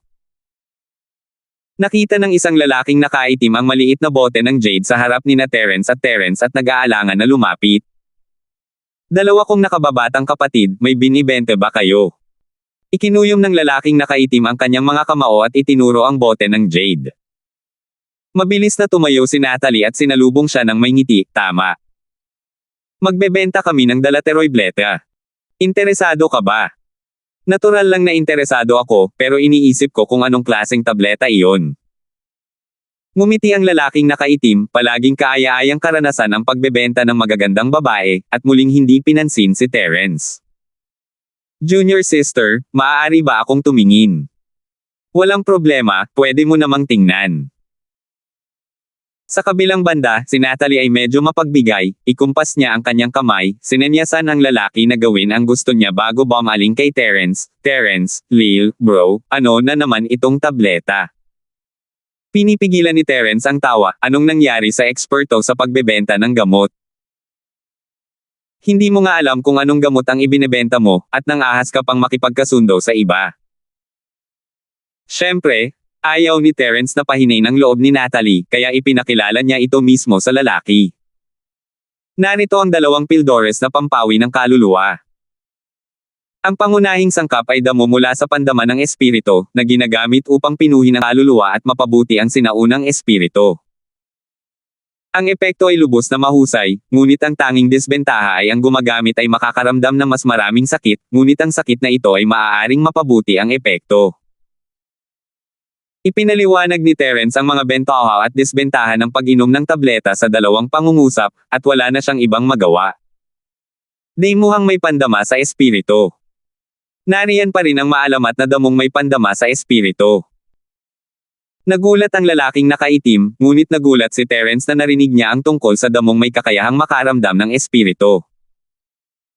Nakita ng isang lalaking nakaitim ang maliit na bote ng jade sa harap ni na Terence at nag-aalangan na lumapit. 2 kong nakababatang kapatid, may binibente ba kayo? Ikinuyom ng lalaking nakaitim ang kanyang mga kamao at itinuro ang bote ng jade. Mabilis na tumayo si Natalie at sinalubong siya ng may ngiti, tama. Magbebenta kami ng dalateroiblete. Interesado ka ba? Natural lang na interesado ako, pero iniisip ko kung anong klaseng tableta iyon. Ngumiti ang lalaking nakaitim, palaging kaaya-ayang karanasan ang pagbebenta ng magagandang babae, at muling hindi pinansin si Terence. Junior sister, maaari ba akong tumingin? Walang problema, pwede mo namang tingnan. Sa kabilang banda, si Natalie ay medyo mapagbigay, ikumpas niya ang kanyang kamay, sinenyasan ang lalaki na gawin ang gusto niya bago bumaling kay Terence. Terence, Lil, bro, ano na naman itong tableta? Pinipigilan ni Terence ang tawa, anong nangyari sa eksperto sa pagbebenta ng gamot? Hindi mo nga alam kung anong gamot ang ibinebenta mo, at nang ahas ka pang makipagkasundo sa iba. Siyempre, ayaw ni Terence na pahinain ang loob ni Natalie, kaya ipinakilala niya ito mismo sa lalaki. Narito ang 2 Pildores na pampawi ng kaluluwa. Ang pangunahing sangkap ay damo mula sa pandama ng espiritu, na ginagamit upang pinuhin ang kaluluwa at mapabuti ang sinaunang espiritu. Ang epekto ay lubos na mahusay, ngunit ang tanging disbentaha ay ang gumagamit ay makakaramdam ng mas maraming sakit, ngunit ang sakit na ito ay maaaring mapabuti ang epekto. Ipinaliwanag ni Terence ang mga bentaha at disbentaha ng pag-inom ng tableta sa 2 pangungusap, at wala na siyang ibang magawa. Di mukhang may pandama sa espiritu. Nariyan pa rin ang maalamat na damong may pandama sa espiritu. Nagulat ang lalaking nakaitim, ngunit nagulat si Terence na narinig niya ang tungkol sa damong may kakayahang makaramdam ng espiritu.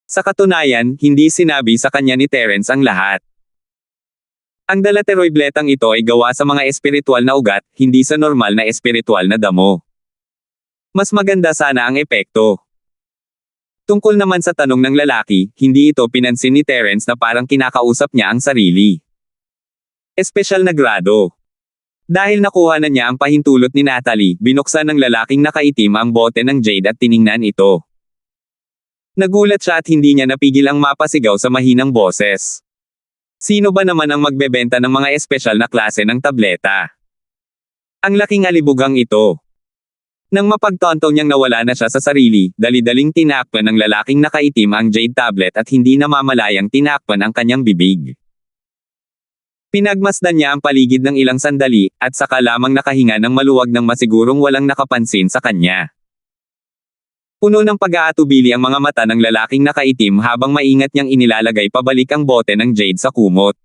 Sa katunayan, hindi sinabi sa kanya ni Terence ang lahat. Ang dalateroibletang ito ay gawa sa mga espiritual na ugat, hindi sa normal na espiritual na damo. Mas maganda sana ang epekto. Tungkol naman sa tanong ng lalaki, hindi ito pinansin ni Terence na parang kinakausap niya ang sarili. Espesyal na grado. Dahil nakuha na niya ang pahintulot ni Natalie, binuksan ng lalaking nakaitim ang bote ng jade at tiningnan ito. Nagulat siya at hindi niya napigil ang mapasigaw sa mahinang boses. Sino ba naman ang magbebenta ng mga espesyal na klase ng tableta? Ang laking alibugang ito. Nang mapagtanto niyang nawala na siya sa sarili, dali-daling tinakpan ng lalaking nakaitim ang jade tablet at hindi namamalayang tinakpan ang kanyang bibig. Pinagmasdan niya ang paligid ng ilang sandali, at saka lamang nakahinga ng maluwag nang masigurong walang nakapansin sa kanya. Puno ng pag-aatubili ang mga mata ng lalaking nakaitim habang maingat niyang inilalagay pabalik ang bote ng jade sa kumot.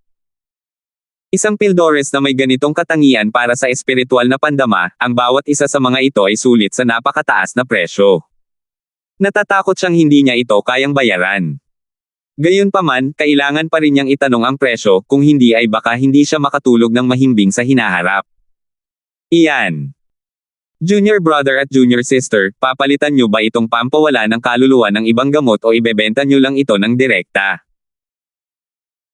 Isang pildores na may ganitong katangian para sa espiritual na pandama, ang bawat isa sa mga ito ay sulit sa napakataas na presyo. Natatakot siyang hindi niya ito kayang bayaran. Gayunpaman, kailangan pa rin niyang itanong ang presyo, kung hindi ay baka hindi siya makatulog ng mahimbing sa hinaharap. Iyan. Junior brother at junior sister, papalitan niyo ba itong pampawala ng kaluluwa ng ibang gamot o ibebenta niyo lang ito ng direkta?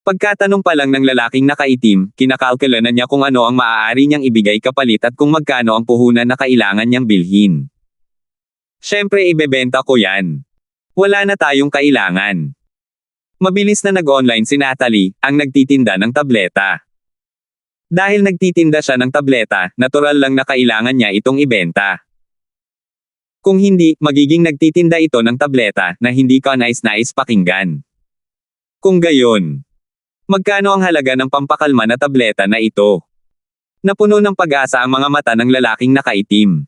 Pagkatanong pa lang ng lalaking nakaitim, kinakalkula na niya kung ano ang maaari niyang ibigay kapalit at kung magkano ang puhunan na kailangan niyang bilhin. Siyempre ibebenta ko yan. Wala na tayong kailangan. Mabilis na nag-online si Natalie, ang nagtitinda ng tableta. Dahil nagtitinda siya ng tableta, natural lang na kailangan niya itong ibenta. Kung hindi, magiging nagtitinda ito ng tableta na hindi ka nais-nais pakinggan. Kung gayon, magkano ang halaga ng pampakalma na tableta na ito? Napuno ng pag-asa ang mga mata ng lalaking nakaitim.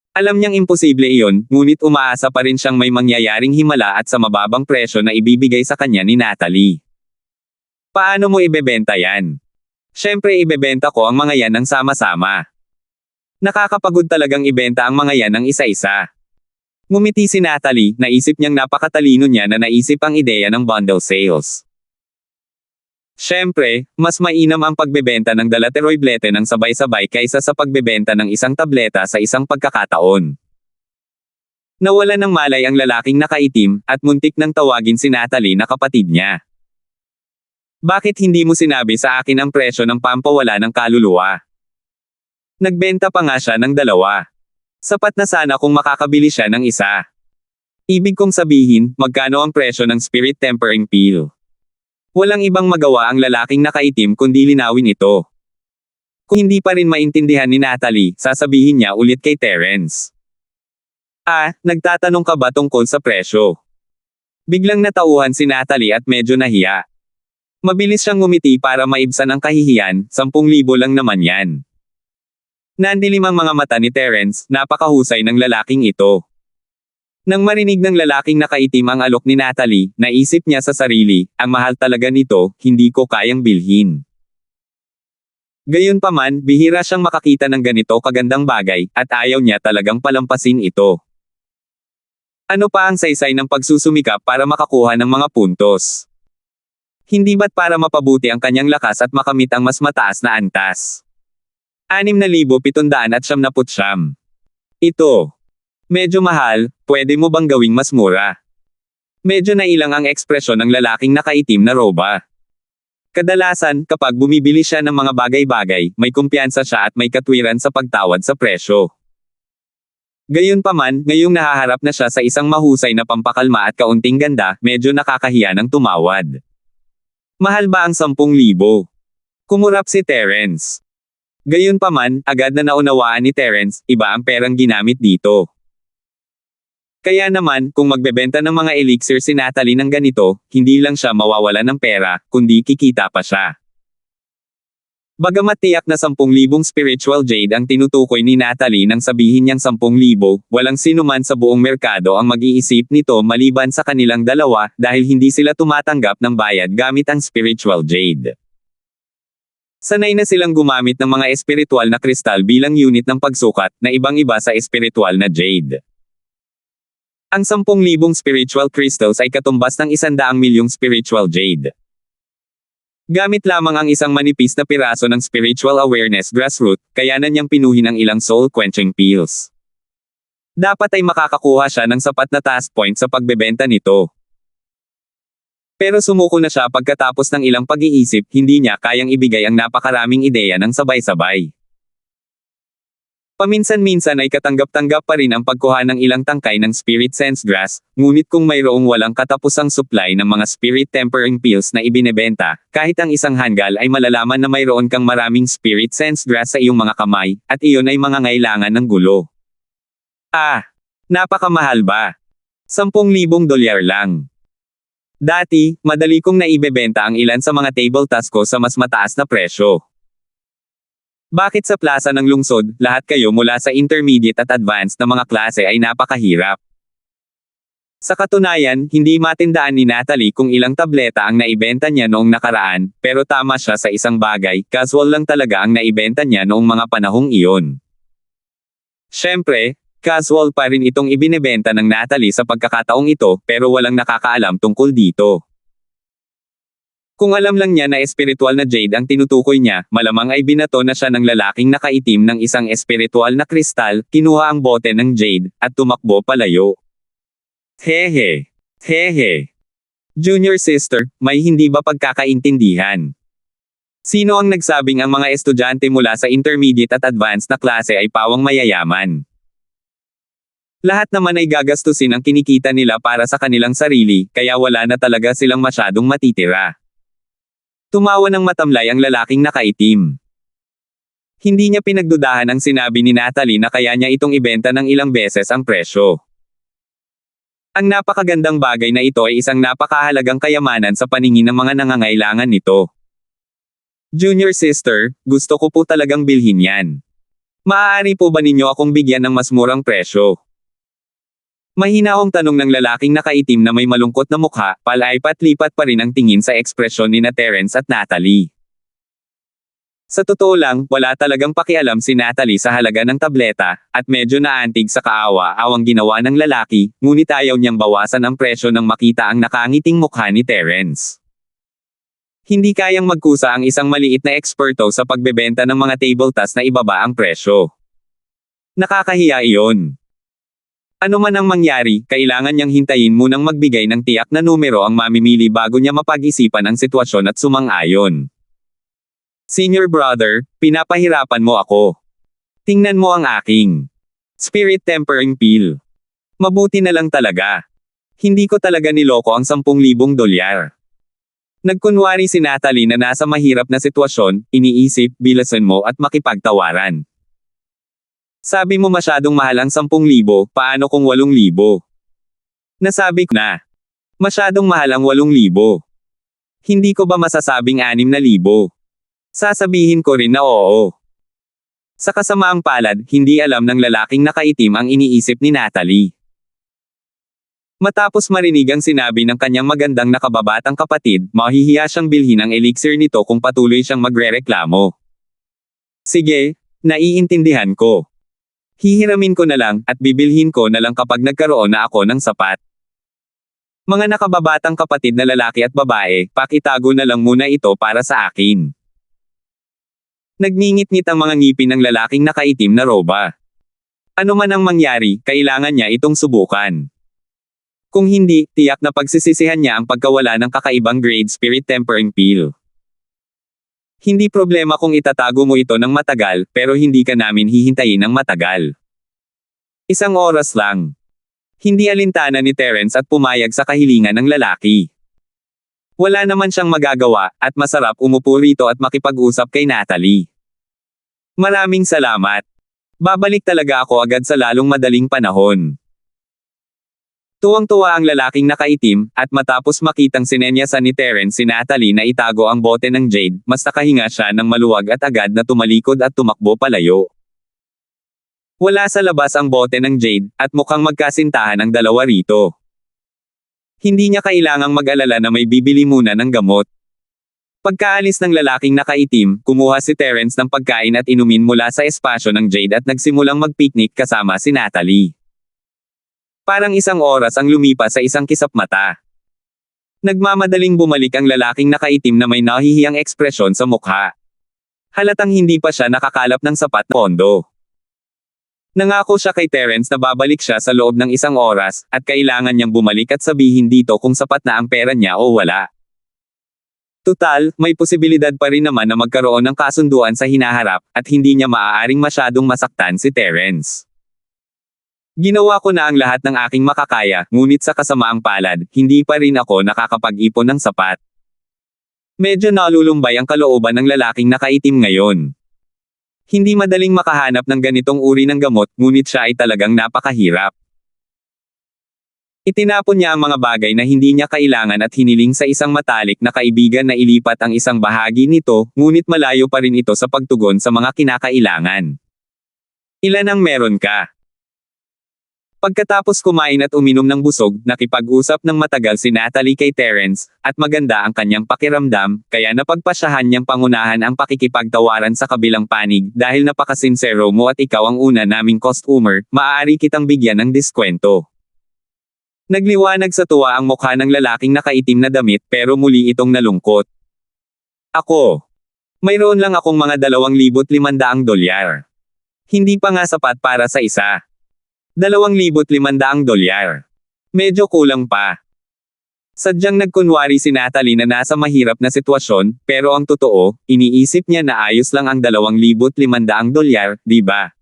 Alam niyang imposible iyon, ngunit umaasa pa rin siyang may mangyayaring himala at sa mababang presyo na ibibigay sa kanya ni Natalie. Paano mo ibebenta yan? Siyempre ibebenta ko ang mga yan ng sama-sama. Nakakapagod talagang ibenta ang mga yan ng isa-isa. Ngumiti si Natalie, naisip niyang napakatalino niya na naisip ang ideya ng bundle sales. Siyempre, mas mainam ang pagbebenta ng dalateroiblete ng sabay-sabay kaysa sa pagbebenta ng isang tableta sa isang pagkakataon. Nawala ng malay ang lalaking nakaitim, at muntik nang tawagin si Natalie na kapatid niya. Bakit hindi mo sinabi sa akin ang presyo ng pampawala ng kaluluwa? Nagbenta pa nga siya ng 2. Sapat na sana kung makakabili siya ng isa. Ibig kong sabihin, magkano ang presyo ng spirit tempering pill? Walang ibang magawa ang lalaking nakaitim kundi linawin ito. Kung hindi pa rin maintindihan ni Natalie, sasabihin niya ulit kay Terence. Nagtatanong ka ba tungkol sa presyo? Biglang natauhan si Natalie at medyo nahiya. Mabilis siyang ngumiti para maibsan ang kahihiyan, 10,000 lang naman yan. Nandilim ang mga mata ni Terence, napakahusay ng lalaking ito. Nang marinig ng lalaking nakaitim ang alok ni Natalie, naisip niya sa sarili, ang mahal talaga nito, hindi ko kayang bilhin. Gayunpaman, bihira siyang makakita ng ganito kagandang bagay, at ayaw niya talagang palampasin ito. Ano pa ang saysay ng pagsusumikap para makakuha ng mga puntos? Hindi ba't para mapabuti ang kanyang lakas at makamit ang mas mataas na antas? 6,799. Ito. Medyo mahal, pwede mo bang gawing mas mura? Medyo nailang ang ekspresyon ng lalaking nakaitim na roba. Kadalasan, kapag bumibili siya ng mga bagay-bagay, may kumpiyansa siya at may katwiran sa pagtawad sa presyo. Gayunpaman, ngayong nahaharap na siya sa isang mahusay na pampakalma at kaunting ganda, medyo nakakahiya ng tumawad. Mahal ba ang 10,000? Kumurap si Terence. Gayunpaman, agad na naunawaan ni Terence, iba ang perang ginamit dito. Kaya naman, kung magbebenta ng mga elixir si Natalie ng ganito, hindi lang siya mawawala ng pera, kundi kikita pa siya. Bagamat tiyak na 10,000 spiritual jade ang tinutukoy ni Natalie nang sabihin niyang 10,000, walang sinuman sa buong merkado ang mag-iisip nito maliban sa kanilang dalawa, dahil hindi sila tumatanggap ng bayad gamit ang spiritual jade. Sanay na silang gumamit ng mga espiritual na kristal bilang unit ng pagsukat, na ibang-iba sa espiritual na jade. Ang 10,000 spiritual crystals ay katumbas ng 100,000,000 spiritual jade. Gamit lamang ang isang manipis na piraso ng spiritual awareness grassroot, kaya na niyang pinuhin ang ilang soul-quenching pills. Dapat ay makakakuha siya ng sapat na task point sa pagbebenta nito. Pero sumuko na siya pagkatapos ng ilang pag-iisip, hindi niya kayang ibigay ang napakaraming ideya ng sabay-sabay. Paminsan-minsan ay katanggap-tanggap pa rin ang pagkuha ng ilang tangkay ng Spirit Sense Grass, ngunit kung mayroong walang katapusang supply ng mga Spirit Tempering Pills na ibinebenta, kahit ang isang hanggal ay malalaman na mayroon kang maraming Spirit Sense Grass sa iyong mga kamay, at iyon ay mangangailangan ng gulo. Napakamahal ba? $10,000 lang. Dati, madali kong naibebenta ang ilan sa mga table tasks ko sa mas mataas na presyo. Bakit sa plaza ng lungsod, lahat kayo mula sa intermediate at advanced na mga klase ay napakahirap? Sa katunayan, hindi matindaan ni Natalie kung ilang tableta ang naibenta niya noong nakaraan, pero tama siya sa isang bagay, casual lang talaga ang naibenta niya noong mga panahong iyon. Siyempre, casual pa rin itong ibinebenta ng Natalie sa pagkakataong ito, pero walang nakakaalam tungkol dito. Kung alam lang niya na espiritual na jade ang tinutukoy niya, malamang ay binato na siya ng lalaking nakaitim ng isang espiritual na kristal, kinuha ang bote ng jade, at tumakbo palayo. Hehe. Junior sister, may hindi ba pagkakaintindihan? Sino ang nagsabing ang mga estudyante mula sa intermediate at advanced na klase ay pawang mayayaman? Lahat naman ay gagastusin ang kinikita nila para sa kanilang sarili, kaya wala na talaga silang masyadong matitira. Tumawa ng matamlay ang lalaking nakaitim. Hindi niya pinagdudahan ang sinabi ni Natalie na kaya niya itong ibenta ng ilang beses ang presyo. Ang napakagandang bagay na ito ay isang napakahalagang kayamanan sa paningin ng mga nangangailangan nito. Junior sister, gusto ko po talagang bilhin yan. Maaari po ba ninyo akong bigyan ng mas murang presyo? Mahinahong tanong ng lalaking nakaitim na may malungkot na mukha, palaipat-lipat pa rin ang tingin sa ekspresyon ni Terence at Natalie. Sa totoo lang, wala talagang pakialam si Natalie sa halaga ng tableta, at medyo naantig sa kaawa-awang ginawa ng lalaki, ngunit ayaw niyang bawasan ang presyo nang makita ang nakangiting mukha ni Terence. Hindi kayang magkusa ang isang maliit na eksperto sa pagbebenta ng mga table tasks na ibaba ang presyo. Nakakahiya iyon. Ano man ang mangyari, kailangan niyang hintayin munang magbigay ng tiyak na numero ang mamimili bago niya mapag-isipan ang sitwasyon at sumang-ayon. Senior brother, pinapahirapan mo ako. Tingnan mo ang aking Spirit Tempering Pill. Mabuti na lang talaga. Hindi ko talaga niloko ang $10,000. Nagkunwari si Natalie na nasa mahirap na sitwasyon, iniisip, bilasan mo at makipagtawaran. Sabi mo masyadong mahal ang 10,000, paano kung 8,000? Nasabi ko na. Masyadong mahal ang 8,000. Hindi ko ba masasabing 6,000? Sasabihin ko rin na oo. Sa kasamaang palad, hindi alam ng lalaking nakaitim ang iniisip ni Natalie. Matapos marinig ang sinabi ng kanyang magandang nakababatang kapatid, mahihiya siyang bilhin ang elixir nito kung patuloy siyang magrereklamo. Sige, naiintindihan ko. Hihiramin ko na lang, at bibilhin ko na lang kapag nagkaroon na ako ng sapat. Mga nakababatang kapatid na lalaki at babae, pakitago na lang muna ito para sa akin. Nagngingit-ngit ang mga ngipin ng lalaking nakaitim na roba. Ano man ang mangyari, kailangan niya itong subukan. Kung hindi, tiyak na pagsisisihan niya ang pagkawala ng kakaibang grade Spirit Tempering Pill. Hindi problema kung itatago mo ito ng matagal, pero hindi ka namin hihintayin ng matagal. 1 oras lang. Hindi alintana ni Terence at pumayag sa kahilingan ng lalaki. Wala naman siyang magagawa, at masarap umupo rito at makipag-usap kay Natalie. Maraming salamat. Babalik talaga ako agad sa lalong madaling panahon. Tuwang-tuwa ang lalaking nakaitim, at matapos makitang sinenyasan ni Terence si Natalie na itago ang bote ng jade, mas nakahinga siya ng maluwag at agad na tumalikod at tumakbo palayo. Wala sa labas ang bote ng jade, at mukhang magkasintahan ang dalawa rito. Hindi niya kailangang mag-alala na may bibili muna ng gamot. Pagkaalis ng lalaking nakaitim, kumuha si Terence ng pagkain at inumin mula sa espasyo ng jade at nagsimulang mag-picnic kasama si Natalie. Parang 1 oras ang lumipas sa isang kisap mata. Nagmamadaling bumalik ang lalaking nakaitim na may nahihiyang ekspresyon sa mukha. Halatang hindi pa siya nakakalap ng sapat na pondo. Nangako siya kay Terence na babalik siya sa loob ng 1 oras, at kailangan niyang bumalik at sabihin dito kung sapat na ang pera niya o wala. Tutal, may posibilidad pa rin naman na magkaroon ng kasunduan sa hinaharap, at hindi niya maaaring masyadong masaktan si Terence. Ginawa ko na ang lahat ng aking makakaya, ngunit sa kasamaang palad, hindi pa rin ako nakakapag-ipon ng sapat. Medyo nalulumbay ang kalooban ng lalaking nakaitim ngayon. Hindi madaling makahanap ng ganitong uri ng gamot, ngunit siya ay talagang napakahirap. Itinapon niya ang mga bagay na hindi niya kailangan at hiniling sa isang matalik na kaibigan na ilipat ang isang bahagi nito, ngunit malayo pa rin ito sa pagtugon sa mga kinakailangan. Ilan ang meron ka? Pagkatapos kumain at uminom ng busog, nakipag-usap ng matagal si Natalie kay Terence, at maganda ang kanyang pakiramdam, kaya napagpasyahan niyang pangunahan ang pakikipagtawaran sa kabilang panig, dahil napakasinsero mo at ikaw ang una naming customer, maaari kitang bigyan ng diskwento. Nagliwanag sa tuwa ang mukha ng lalaking nakaitim na damit pero muli itong nalungkot. Ako. Mayroon lang akong mga $2,500. Hindi pa nga sapat para sa isa. $2,500. Medyo kulang pa. Sadyang nagkunwari si Natalie na nasa mahirap na sitwasyon, pero ang totoo, iniisip niya na ayos lang ang $2,500, di ba?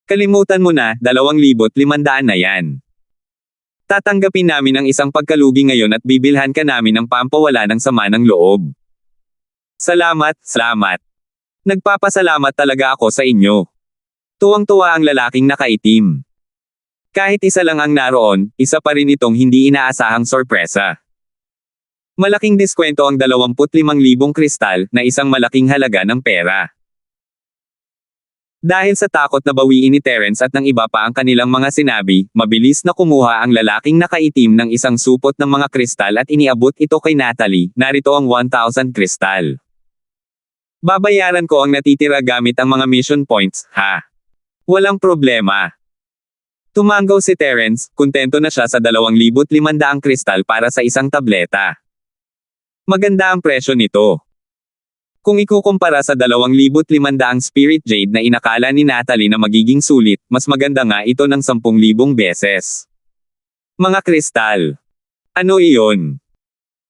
Kalimutan mo na, 2,500 na yan. Tatanggapin namin ang isang pagkalugi ngayon at bibilhan ka namin ng pampawala ng sama ng loob. Salamat, salamat. Nagpapasalamat talaga ako sa inyo. Tuwang-tuwa ang lalaking nakaitim. Kahit isa lang ang naroon, isa pa rin itong hindi inaasahang sorpresa. Malaking diskwento ang 25,000 kristal, na isang malaking halaga ng pera. Dahil sa takot na bawiin ni Terence at ng iba pa ang kanilang mga sinabi, mabilis na kumuha ang lalaking nakaitim ng isang supot ng mga kristal at iniabot ito kay Natalie. Narito ang 1,000 kristal. Babayaran ko ang natitira gamit ang mga mission points, ha? Walang problema. Tumanggaw si Terence, kontento na siya sa 2,500 kristal para sa isang tableta. Maganda ang presyo nito. Kung ikukumpara sa 2,500 Spirit Jade na inakala ni Natalie na magiging sulit, mas maganda nga ito ng 10,000 beses. Mga kristal. Ano iyon?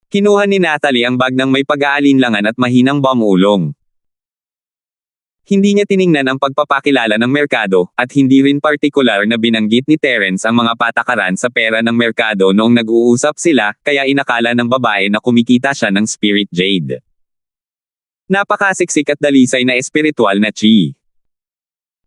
Kinuha ni Natalie ang bag ng may pag-aalinlangan at mahinang bamulong. Hindi niya tiningnan ang pagpapakilala ng merkado, at hindi rin partikular na binanggit ni Terence ang mga patakaran sa pera ng merkado noong nag-uusap sila, kaya inakala ng babae na kumikita siya ng Spirit Jade. Napakasiksik at dalisay na espiritual na chi.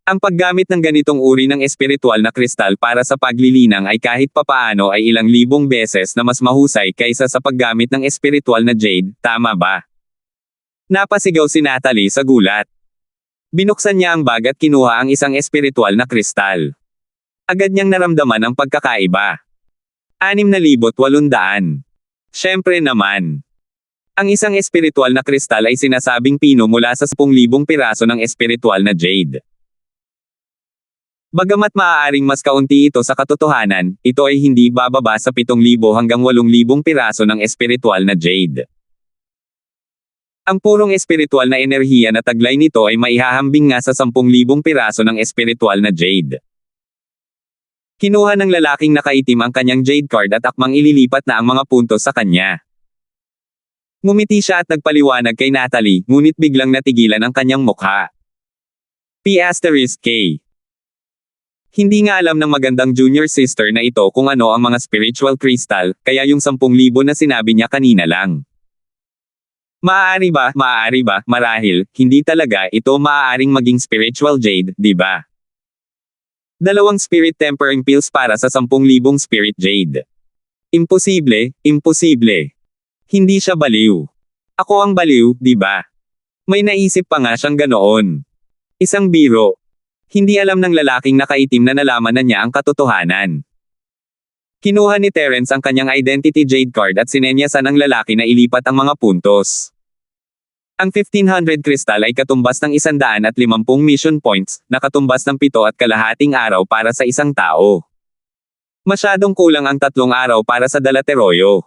Ang paggamit ng ganitong uri ng espiritual na kristal para sa paglilinang ay kahit papaano ay ilang libong beses na mas mahusay kaysa sa paggamit ng espiritual na jade, tama ba? Napasigaw si Natalie sa gulat. Binuksan niya ang bag at kinuha ang isang espiritual na kristal. Agad niyang naramdaman ang pagkakaiba. 6,800. Siyempre naman. Ang isang espiritual na kristal ay sinasabing pino mula sa 10,000 piraso ng espiritual na jade. Bagamat maaaring mas kaunti ito sa katotohanan, ito ay hindi bababa sa 7,000 hanggang 8,000 piraso ng espiritual na jade. Ang purong espiritual na enerhiya na taglay nito ay maihahambing nga sa 10,000 piraso ng espiritual na jade. Kinuha ng lalaking nakaitim ang kanyang jade card at akmang ililipat na ang mga puntos sa kanya. Ngumiti siya at nagpaliwanag kay Natalie, ngunit biglang natigilan ang kanyang mukha. P*K. Hindi nga alam ng magandang junior sister na ito kung ano ang mga spiritual crystal, kaya yung 10,000 na sinabi niya kanina lang. Maaari ba, marahil, hindi talaga ito maaaring maging spiritual jade, di ba? 2 spirit tempering pills para sa 10,000 spirit jade. Imposible, imposible. Hindi siya baliw. Ako ang baliw, di ba? May naisip pa nga siyang ganoon. Isang biro. Hindi alam ng lalaking nakaitim na nalaman na niya ang katotohanan. Kinuha ni Terence ang kanyang identity jade card at sinenyasan ang lalaki na ilipat ang mga puntos. Ang 1,500 kristal ay katumbas ng 150 mission points, na katumbas ng 7.5 araw para sa isang tao. Masyadong kulang ang 3 araw para sa Dalateroyo.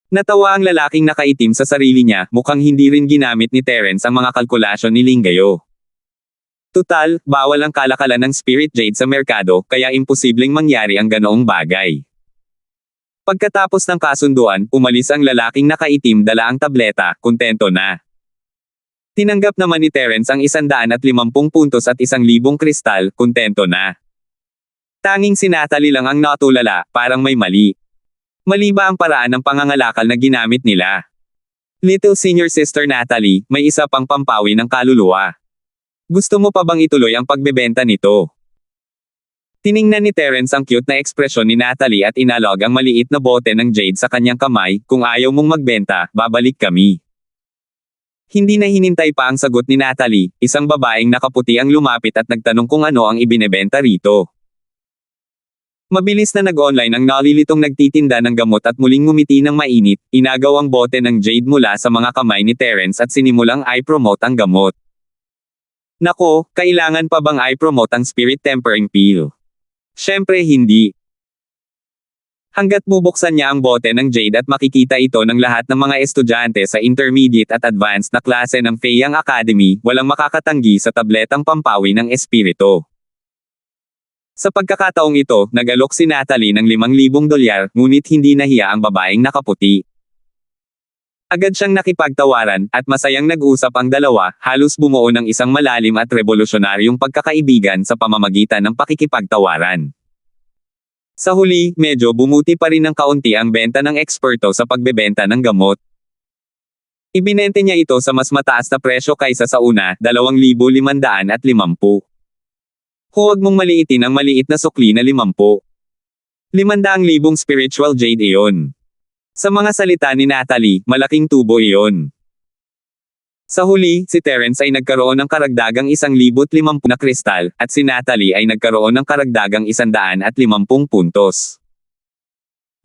Natawa ang lalaking nakaitim sa sarili niya, mukhang hindi rin ginamit ni Terence ang mga kalkulasyon ni Lingayo. Tutal, bawal ang kalakalan ng Spirit Jade sa merkado, kaya imposibleng mangyari ang ganoong bagay. Pagkatapos ng kasunduan, umalis ang lalaking nakaitim dala ang tableta, kontento na. Tinanggap naman ni Terence ang 150 puntos at 1,000 kristal, kontento na. Tanging si Natalie lang ang natulala, parang may mali. Mali ba ang paraan ng pangangalakal na ginamit nila? Little Senior Sister Natalie, may isa pang pampawi ng kaluluwa. Gusto mo pa bang ituloy ang pagbebenta nito? Tiningnan ni Terence ang cute na ekspresyon ni Natalie at inalog ang maliit na bote ng jade sa kanyang kamay, kung ayaw mong magbenta, babalik kami. Hindi na hinintay pa ang sagot ni Natalie, isang babaeng nakaputi ang lumapit at nagtanong kung ano ang ibinebenta rito. Mabilis na nag-online ang nalilitong nagtitinda ng gamot at muling ngumiti ng mainit, inagaw ang bote ng jade mula sa mga kamay ni Terence at sinimulang i-promote ang gamot. Nako, kailangan pa bang i-promote ang spirit tempering pill? Syempre hindi. Hanggat bubuksan niya ang bote ng jade at makikita ito ng lahat ng mga estudyante sa intermediate at advanced na klase ng Feiyang Academy, walang makakatanggi sa tabletang pampawi ng espiritu. Sa pagkakataong ito, nag-alok si Natalie ng 5,000 dolyar, ngunit hindi nahiya ang babaeng nakaputi. Agad siyang nakipagtawaran, at masayang nag-usap ang dalawa, halos bumuo ng isang malalim at revolusyonaryong pagkakaibigan sa pamamagitan ng pakikipagtawaran. Sa huli, medyo bumuti pa rin ng kaunti ang benta ng eksperto sa pagbebenta ng gamot. Ibinente niya ito sa mas mataas na presyo kaysa sa una, 2,550. Huwag mong maliitin ang maliit na sukli na 50. 500,000 spiritual jade iyon. Sa mga salita ni Natalie, malaking tubo iyon. Sa huli, si Terence ay nagkaroon ng karagdagang 1,050 na kristal, at si Natalie ay nagkaroon ng karagdagang 150 puntos.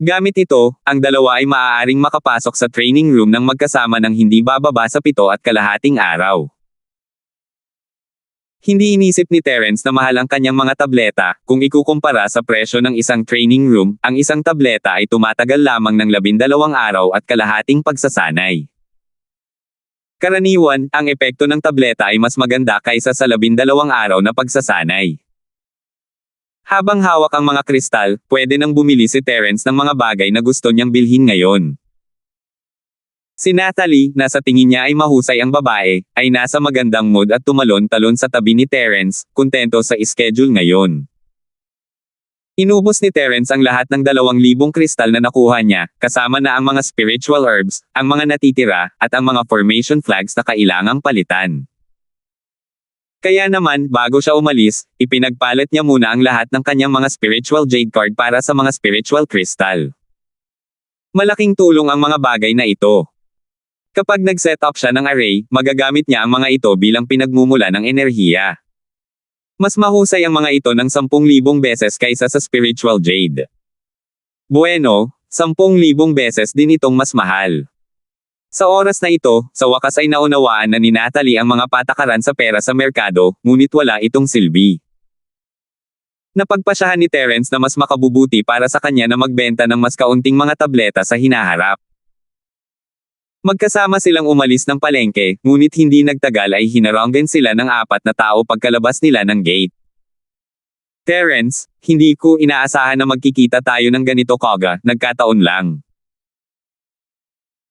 Gamit ito, ang dalawa ay maaaring makapasok sa training room ng magkasama ng hindi bababa sa 7.5 araw. Hindi inisip ni Terence na mahal ang kanyang mga tableta, kung ikukumpara sa presyo ng isang training room, ang isang tableta ay tumatagal lamang ng 12 araw at kalahating pagsasanay. Karaniwan, ang epekto ng tableta ay mas maganda kaysa sa 12 araw na pagsasanay. Habang hawak ang mga kristal, pwede nang bumili si Terence ng mga bagay na gusto niyang bilhin ngayon. Si Natalie, na sa tingin niya ay mahusay ang babae, ay nasa magandang mood at tumalon-talon sa tabi ni Terence, kontento sa schedule ngayon. Inubos ni Terence ang lahat ng 2,000 kristal na nakuha niya, kasama na ang mga spiritual herbs, ang mga natitira, at ang mga formation flags na kailangang palitan. Kaya naman, bago siya umalis, ipinagpalit niya muna ang lahat ng kanyang mga spiritual jade card para sa mga spiritual crystal. Malaking tulong ang mga bagay na ito. Kapag nag-set up siya ng array, magagamit niya ang mga ito bilang pinagmumula ng enerhiya. Mas mahusay ang mga ito ng 10,000 beses kaysa sa spiritual jade. Bueno, 10,000 beses din itong mas mahal. Sa oras na ito, sa wakas ay naunawaan na ni Natalie ang mga patakaran sa pera sa merkado, ngunit wala itong silbi. Napagpasyahan ni Terence na mas makabubuti para sa kanya na magbenta ng mas kaunting mga tableta sa hinaharap. Magkasama silang umalis ng palengke, ngunit hindi nagtagal ay hinaranggan sila ng 4 na tao pagkalabas nila ng gate. Terence, hindi ko inaasahan na magkikita tayo ng ganito kaga, nagkataon lang.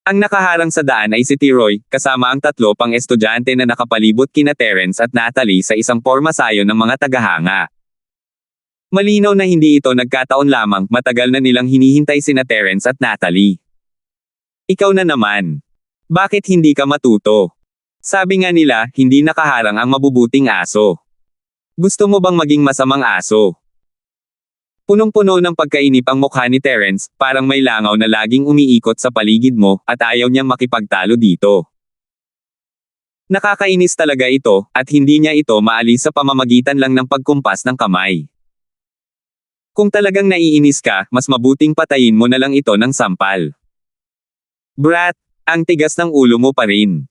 Ang nakaharang sa daan ay si Tiroy, kasama ang 3 pang estudyante na nakapalibot kina Terence at Natalie sa isang pormasayo ng mga tagahanga. Malinaw na hindi ito nagkataon lamang, matagal na nilang hinihintay sina Terence at Natalie. Ikaw na naman. Bakit hindi ka matuto? Sabi nga nila, hindi nakaharang ang mabubuting aso. Gusto mo bang maging masamang aso? Punong-puno ng pagkainip ang mukha ni Terence, parang may langaw na laging umiikot sa paligid mo, at ayaw niyang makipagtalo dito. Nakakainis talaga ito, at hindi niya ito maalis sa pamamagitan lang ng pagkumpas ng kamay. Kung talagang naiinis ka, mas mabuting patayin mo na lang ito ng sampal. Brat, ang tigas ng ulo mo pa rin.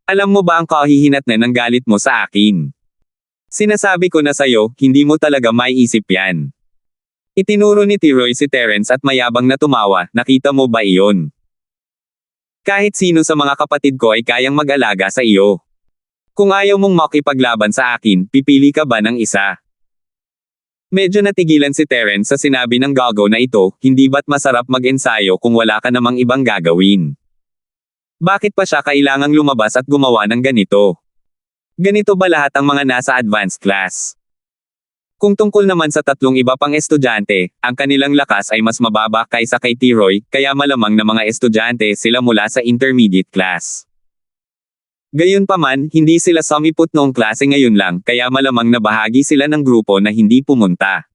Alam mo ba ang kahihinatnan ng galit mo sa akin? Sinasabi ko na sa'yo, hindi mo talaga maiisip yan. Itinuro ni Tiroy si Terence at mayabang na tumawa, nakita mo ba iyon? Kahit sino sa mga kapatid ko ay kayang mag-alaga sa iyo. Kung ayaw mong makipaglaban sa akin, pipili ka ba ng isa? Medyo natigilan si Terence sa sinabi ng gago na ito, hindi ba't masarap mag-ensayo kung wala ka namang ibang gagawin? Bakit pa siya kailangang lumabas at gumawa ng ganito? Ganito ba lahat ang mga nasa advanced class? Kung tungkol naman sa tatlong iba pang estudyante, ang kanilang lakas ay mas mababa kaysa kay T-Roy, kaya malamang na mga estudyante sila mula sa intermediate class. Gayunpaman, hindi sila sumipot noong klase ngayon lang, kaya malamang na bahagi sila ng grupo na hindi pumunta.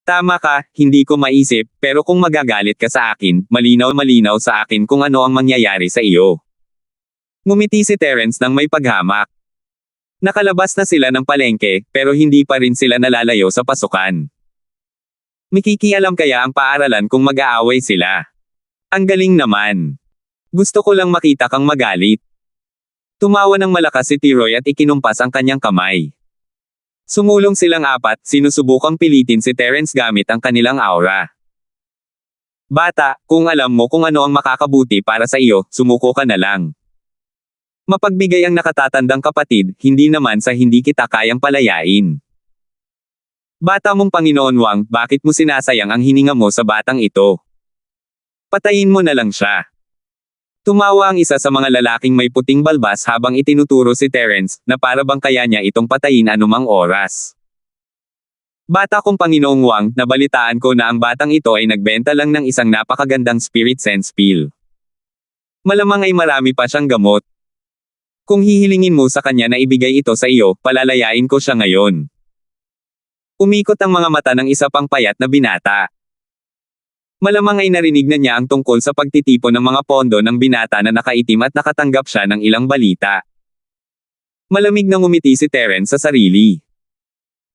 Tama ka, hindi ko maisip, pero kung magagalit ka sa akin, malinaw-malinaw sa akin kung ano ang mangyayari sa iyo. Ngumiti si Terence nang may paghamak. Nakalabas na sila ng palengke, pero hindi pa rin sila nalalayo sa pasukan. Mikikialam kaya ang paaralan kung mag-aaway sila. Ang galing naman. Gusto ko lang makita kang magalit. Tumawa ng malakas si T-Roy at ikinumpas ang kanyang kamay. Sumulong silang apat, sinusubukang pilitin si Terence gamit ang kanilang aura. Bata, kung alam mo kung ano ang makakabuti para sa iyo, sumuko ka na lang. Mapagbigay ang nakatatandang kapatid, hindi naman sa hindi kita kayang palayain. Bata mong Panginoon Wang, bakit mo sinasayang ang hininga mo sa batang ito? Patayin mo na lang siya. Tumawa ang isa sa mga lalaking may puting balbas habang itinuturo si Terence, na para bang kaya niya itong patayin anumang oras. Bata kong Panginoong Wang, nabalitaan ko na ang batang ito ay nagbenta lang ng isang napakagandang spirit sense pill. Malamang ay marami pa siyang gamot. Kung hihilingin mo sa kanya na ibigay ito sa iyo, palalayain ko siya ngayon. Umikot ang mga mata ng isa pang payat na binata. Malamang ay narinig na niya ang tungkol sa pagtitipon ng mga pondo ng binata na nakaitim at nakatanggap siya ng ilang balita. Malamig na ngumiti si Terence sa sarili.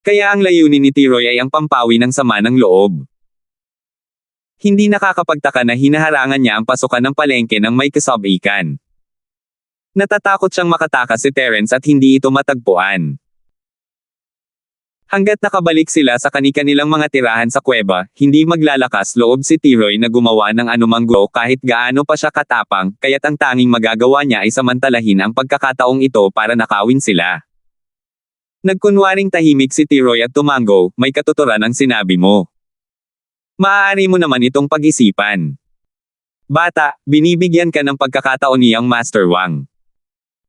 Kaya ang layunin ni T-Roy ay ang pampawi ng sama ng loob. Hindi nakakapagtaka na hinaharangan niya ang pasukan ng palengke ng may kasabikan. Natatakot siyang makatakas si Terence at hindi ito matagpuan. Hanggat nakabalik sila sa kani-kanilang mga tirahan sa kuweba, hindi maglalakas loob si T-Roy na gumawa ng anumang go kahit gaano pa siya katapang, kaya't ang tanging magagawa niya ay samantalahin ang pagkakataong ito para nakawin sila. Nagkunwaring tahimik si T-Roy at tumango, may katuturan ang sinabi mo. Maaari mo naman itong pag-isipan. Bata, binibigyan ka ng pagkakataon niyang Master Wang.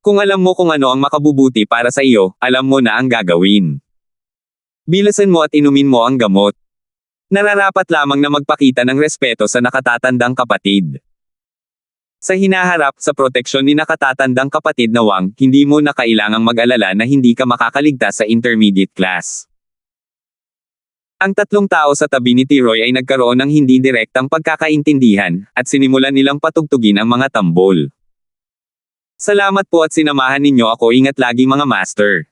Kung alam mo kung ano ang makabubuti para sa iyo, alam mo na ang gagawin. Bilasan mo at inumin mo ang gamot. Nararapat lamang na magpakita ng respeto sa nakatatandang kapatid. Sa hinaharap sa proteksyon ni nakatatandang kapatid na Wang, hindi mo na kailangang mag-alala na hindi ka makakaligtas sa intermediate class. Ang tatlong tao sa tabi ni T-Roy ay nagkaroon ng hindi direktang pagkakaintindihan, at sinimulan nilang patugtugin ang mga tambol. Salamat po at sinamahan ninyo ako, ingat lagi mga master.